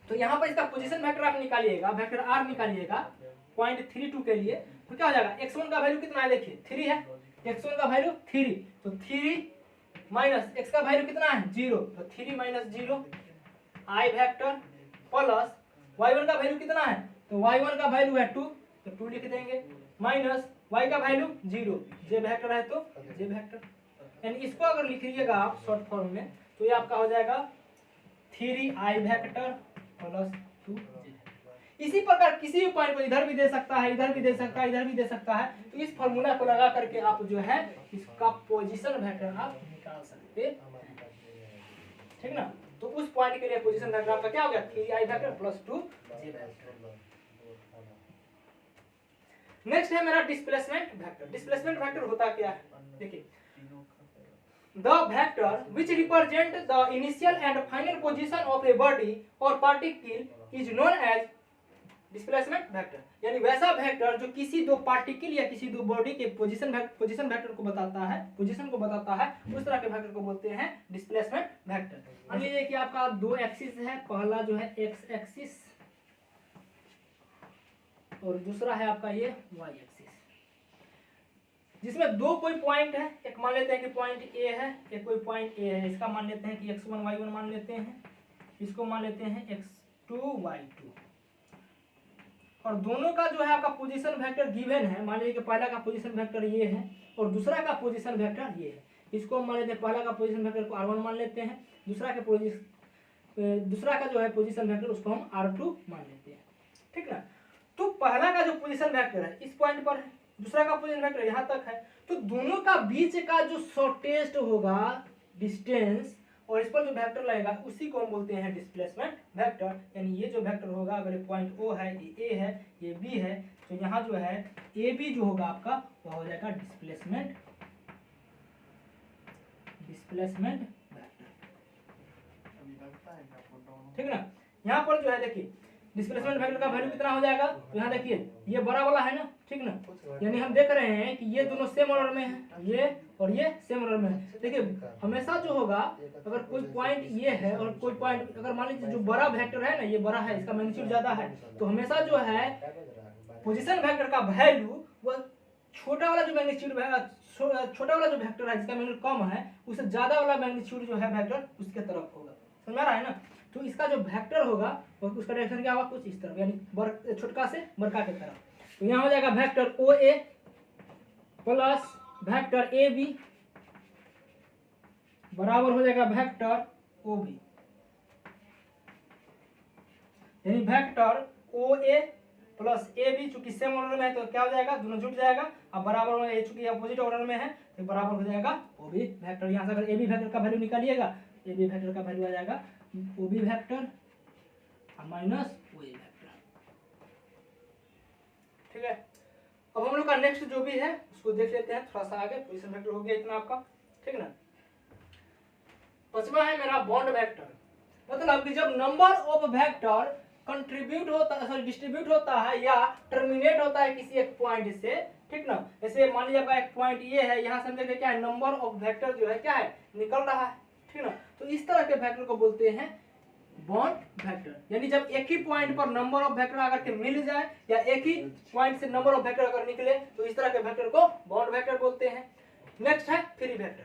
तो यहाँ पर इसका पोजीशन वेक्टर आप निकालिएगा, वेक्टर r निकालिएगा .32 के लिए, तो क्या हो जाएगा, x1 का वैल्यू कितना है, देखिए 3 है, x1 का वैल्यू 3, तो 3 माइनस x का वैल्यू कितना है 0, तो 3 माइनस 0 आई वेक्टर प्लस y1 का वैल्यू कितना है, तो y1 का वैल्यू है 2, तो 2 लिख देंगे, माइनस y का वैल्यू 0, जे वेक्टर है तो जे वेक्टर, यानी इसको अगर लिखिएगा आप शॉर्ट फॉर्म में, तो ये आपका हो जाएगा 3i वेक्टर प्लस 2 जे। इसी प्रकार किसी भी पॉइंट को इधर भी दे सकता है, इधर भी दे सकता है, इधर भी दे सकता है, तो इस फार्मूला को लगा करके आप जो है इसका पोजीशन वेक्टर आप निकाल सकते हैं, ठीक ना। तो उस पॉइंट के लिए पोजीशन वेक्टर आपका क्या हो गया, 3i वेक्टर प्लस 2 जे वेक्टर। नेक्स्ट है मेरा डिस्प्लेसमेंट वेक्टर। डिस्प्लेसमेंट वेक्टर होता क्या है, देखिए, the vector which represent the initial and final position of a body or particle is known as displacement vector, यानी वैसा वेक्टर जो किसी दो पार्टिकल या किसी दो बॉडी के पोजीशन वेक्टर को बताता है, पोजीशन को बताता है, उस तरह के वेक्टर को बोलते हैं डिस्प्लेसमेंट वेक्टर। मान लीजिए कि आपका दो एक्सिस है, पहला जो है एक्स एक्सिस और दूसरा है आपका ये वाई एक्सिस, जिसमें दो कोई पॉइंट है, एक मान लेते हैं कि पॉइंट ए है, एक कोई पॉइंट ए है, इसका मान लेते हैं कि x1 y1 मान लेते हैं, इसको मान लेते हैं x2 y2, और दोनों का जो है आपका पोजीशन वेक्टर गिवन है। मान लीजिए कि पहला का पोजीशन वेक्टर ये है और दूसरा का पोजीशन वेक्टर ये है, इसको मान लेते हैं, पहला का पोजीशन वेक्टर को r1 मान लेते हैं, दूसरा का जो है पोजीशन वेक्टर उसको हम r2 मान लेते हैं, ठीक ना। तो पहला का जो पोजीशन वेक्टर है इस पॉइंट पर है, दूसरा का पोजीशन वेक्टर यहाँ तक है, तो दोनों का बीच का जो शॉर्टेस्ट होगा डिस्टेंस और इस पर जो वेक्टर लगेगा उसी को हम बोलते हैं डिस्प्लेसमेंट वेक्टर। यानी ये जो वेक्टर होगा, अगर ये पॉइंट O है, ये A है, ये B है, तो यहाँ जो है AB जो होगा आपका वह हो जाएगा डिस्प्लेसमेंट वेक्टर, ठीक है ना। यहाँ पर जो है देखिए डिस्प्लेसमेंट वेक्टर का वैल्यू कितना हो जाएगा, तो यहाँ देखिए ये बड़ा वाला है ना, ठीक ना, यानी हम देख रहे हैं कि ये दोनों सेम ऑर्डर में है, ये और ये सेम ऑर्डर में है। देखिए हमेशा जो होगा, अगर कोई पॉइंट ये है और कोई पॉइंट, अगर मान लीजिए जो बड़ा वेक्टर है ना, ये बड़ा है, इसका मैग्नीट्यूड ज्यादा है, तो हमेशा जो है पोजीशन वेक्टर का वैल्यू वह छोटा वाला जो मैग्नीट्यूड है, छोटा वाला जो वेक्टर है जिसका मैग्नीट्यूड कम है, उससे ज्यादा वाला मैग्नीट्यूड जो है वेक्टर उसके तरफ होगा, समझ रहा है ना। तो इसका जो वेक्टर होगा वो उसका डायरेक्शन क्या होगा, कुछ इस तरफ, यानी छोटका से बड़का की तरफ। तो यहाँ हो जाएगा vector OA plus vector AB बराबर हो जाएगा वेक्टर OB, यानी vector O A plus A B चूंकि सेम ऑर्डर में है तो क्या हो जाएगा, दोनों जुट जाएगा। अब बराबर में, चूंकि अपोजिट ऑर्डर में है तो बराबर हो जाएगा ओ बी वेक्टर। यहाँ से अगर ए बी वेक्टर का वैल्यू निकालिएगा, ए बी वेक्टर का वैल्यू आ जाएगा O B vector minus O ए वेक्टर। ठीक है, अब हम लोग का नेक्स्ट जो भी है उसको देख लेते हैं थोड़ा सा आगे। पोजीशन वेक्टर हो गया इतना आपका, ठीक है ना। पांचवा है मेरा बॉन्ड वेक्टर, मतलब कि जब नंबर ऑफ वेक्टर कंट्रीब्यूट होता है, सॉरी डिस्ट्रीब्यूट होता है या टर्मिनेट होता है किसी एक पॉइंट से, ठीक ना। जैसे मान लीजिए आपका एक पॉइंट ये है, यहाँ से हम देखते क्या है, नंबर ऑफ वेक्टर जो है क्या है, निकल रहा है, ठीक ना। तो इस तरह के वेक्टर को बोलते हैं बॉन्ड वेक्टर। यानी जब एक ही पॉइंट पर नंबर ऑफ वेक्टर अगर के मिल जाए या एक ही पॉइंट से नंबर ऑफ वेक्टर अगर निकले तो इस तरह के वेक्टर को बॉन्ड वेक्टर बोलते हैं। नेक्स्ट है free vector,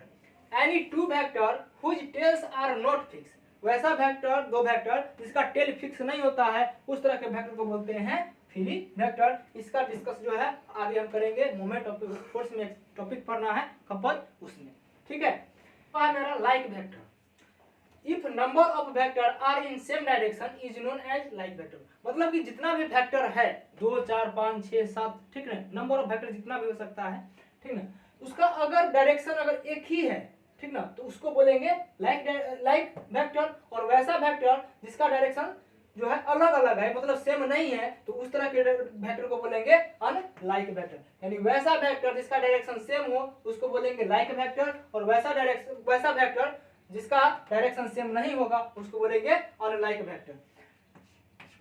any two vector whose tails are not fix, वैसा वेक्टर, दो वेक्टर जिसका टेल फिक्स नहीं होता है उस तरह के वेक्टर को बोलते हैं फ्री वेक्टर। इसका डिस्कस जो है आगे हम करेंगे, मोमेंट ऑफ फोर्स में टॉपिक पढ़ना है कपल उसमें, ठीक है। मेरा like vector, if number of vector are in same direction is known as like vector. मतलब कि जितना भी वेक्टर है 2 4 5 6 7, ठीक है, नंबर ऑफ वेक्टर जितना भी हो सकता है, ठीक है, उसका अगर डायरेक्शन अगर एक ही है, ठीक ना, तो उसको बोलेंगे लाइक वेक्टर। और वैसा वेक्टर जिसका डायरेक्शन जो है अलग अलग है, मतलब सेम नहीं है, तो उस तरह के वेक्टर को बोलेंगे अनलाइक वेक्टर। यानी वैसा वेक्टर जिसका डायरेक्शन सेम हो उसको बोलेंगे लाइक वेक्टर, और वैसा वेक्टर जिसका डायरेक्शन सेम नहीं होगा उसको बोलेंगे अनलाइक वेक्टर।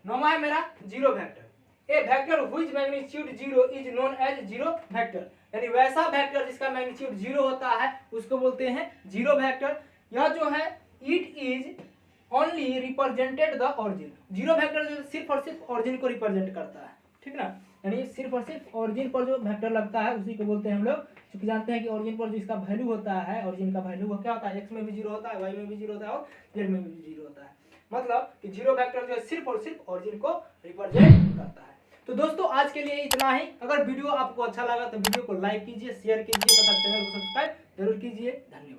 नौवां है मेरा zero vector, a vector which magnitude zero is known as zero vector. यानी वैसा वेक्टर जिसका मैग्नीट्यूड जीरो होता है उसको बोलते हैं जीरो वेक्टर। यह जो है it is only represented the origin. Zero vector जो सिर्फ और सिर्फ ऑरिजिन को रिप्रेजेंट करता है, ठीक ना। यानी सिर्फ और सिर्फ ऑरिजिन पर जो वेक्टर लगता है उसी को बोलते हैं हम लोग, क्योंकि जानते हैं कि ऑरिजिन पर जिसका वैल्यू होता है, ऑरिजिन का वैल्यू वो क्या होता है, एक्स में भी जीरो होता है, वाई में भी जीरो होता है और जेड में भी जीरो होता है। मतलब कि जीरो वेक्टर जो है सिर्फ और सिर्फ ऑरिजिन को रिप्रेजेंट करता है। तो दोस्तों आज के लिए इतना ही। अगर वीडियो आपको अच्छा लगा तो वीडियो को लाइक कीजिए, शेयर कीजिए तथा चैनल को सब्सक्राइब जरूर कीजिए। धन्यवाद।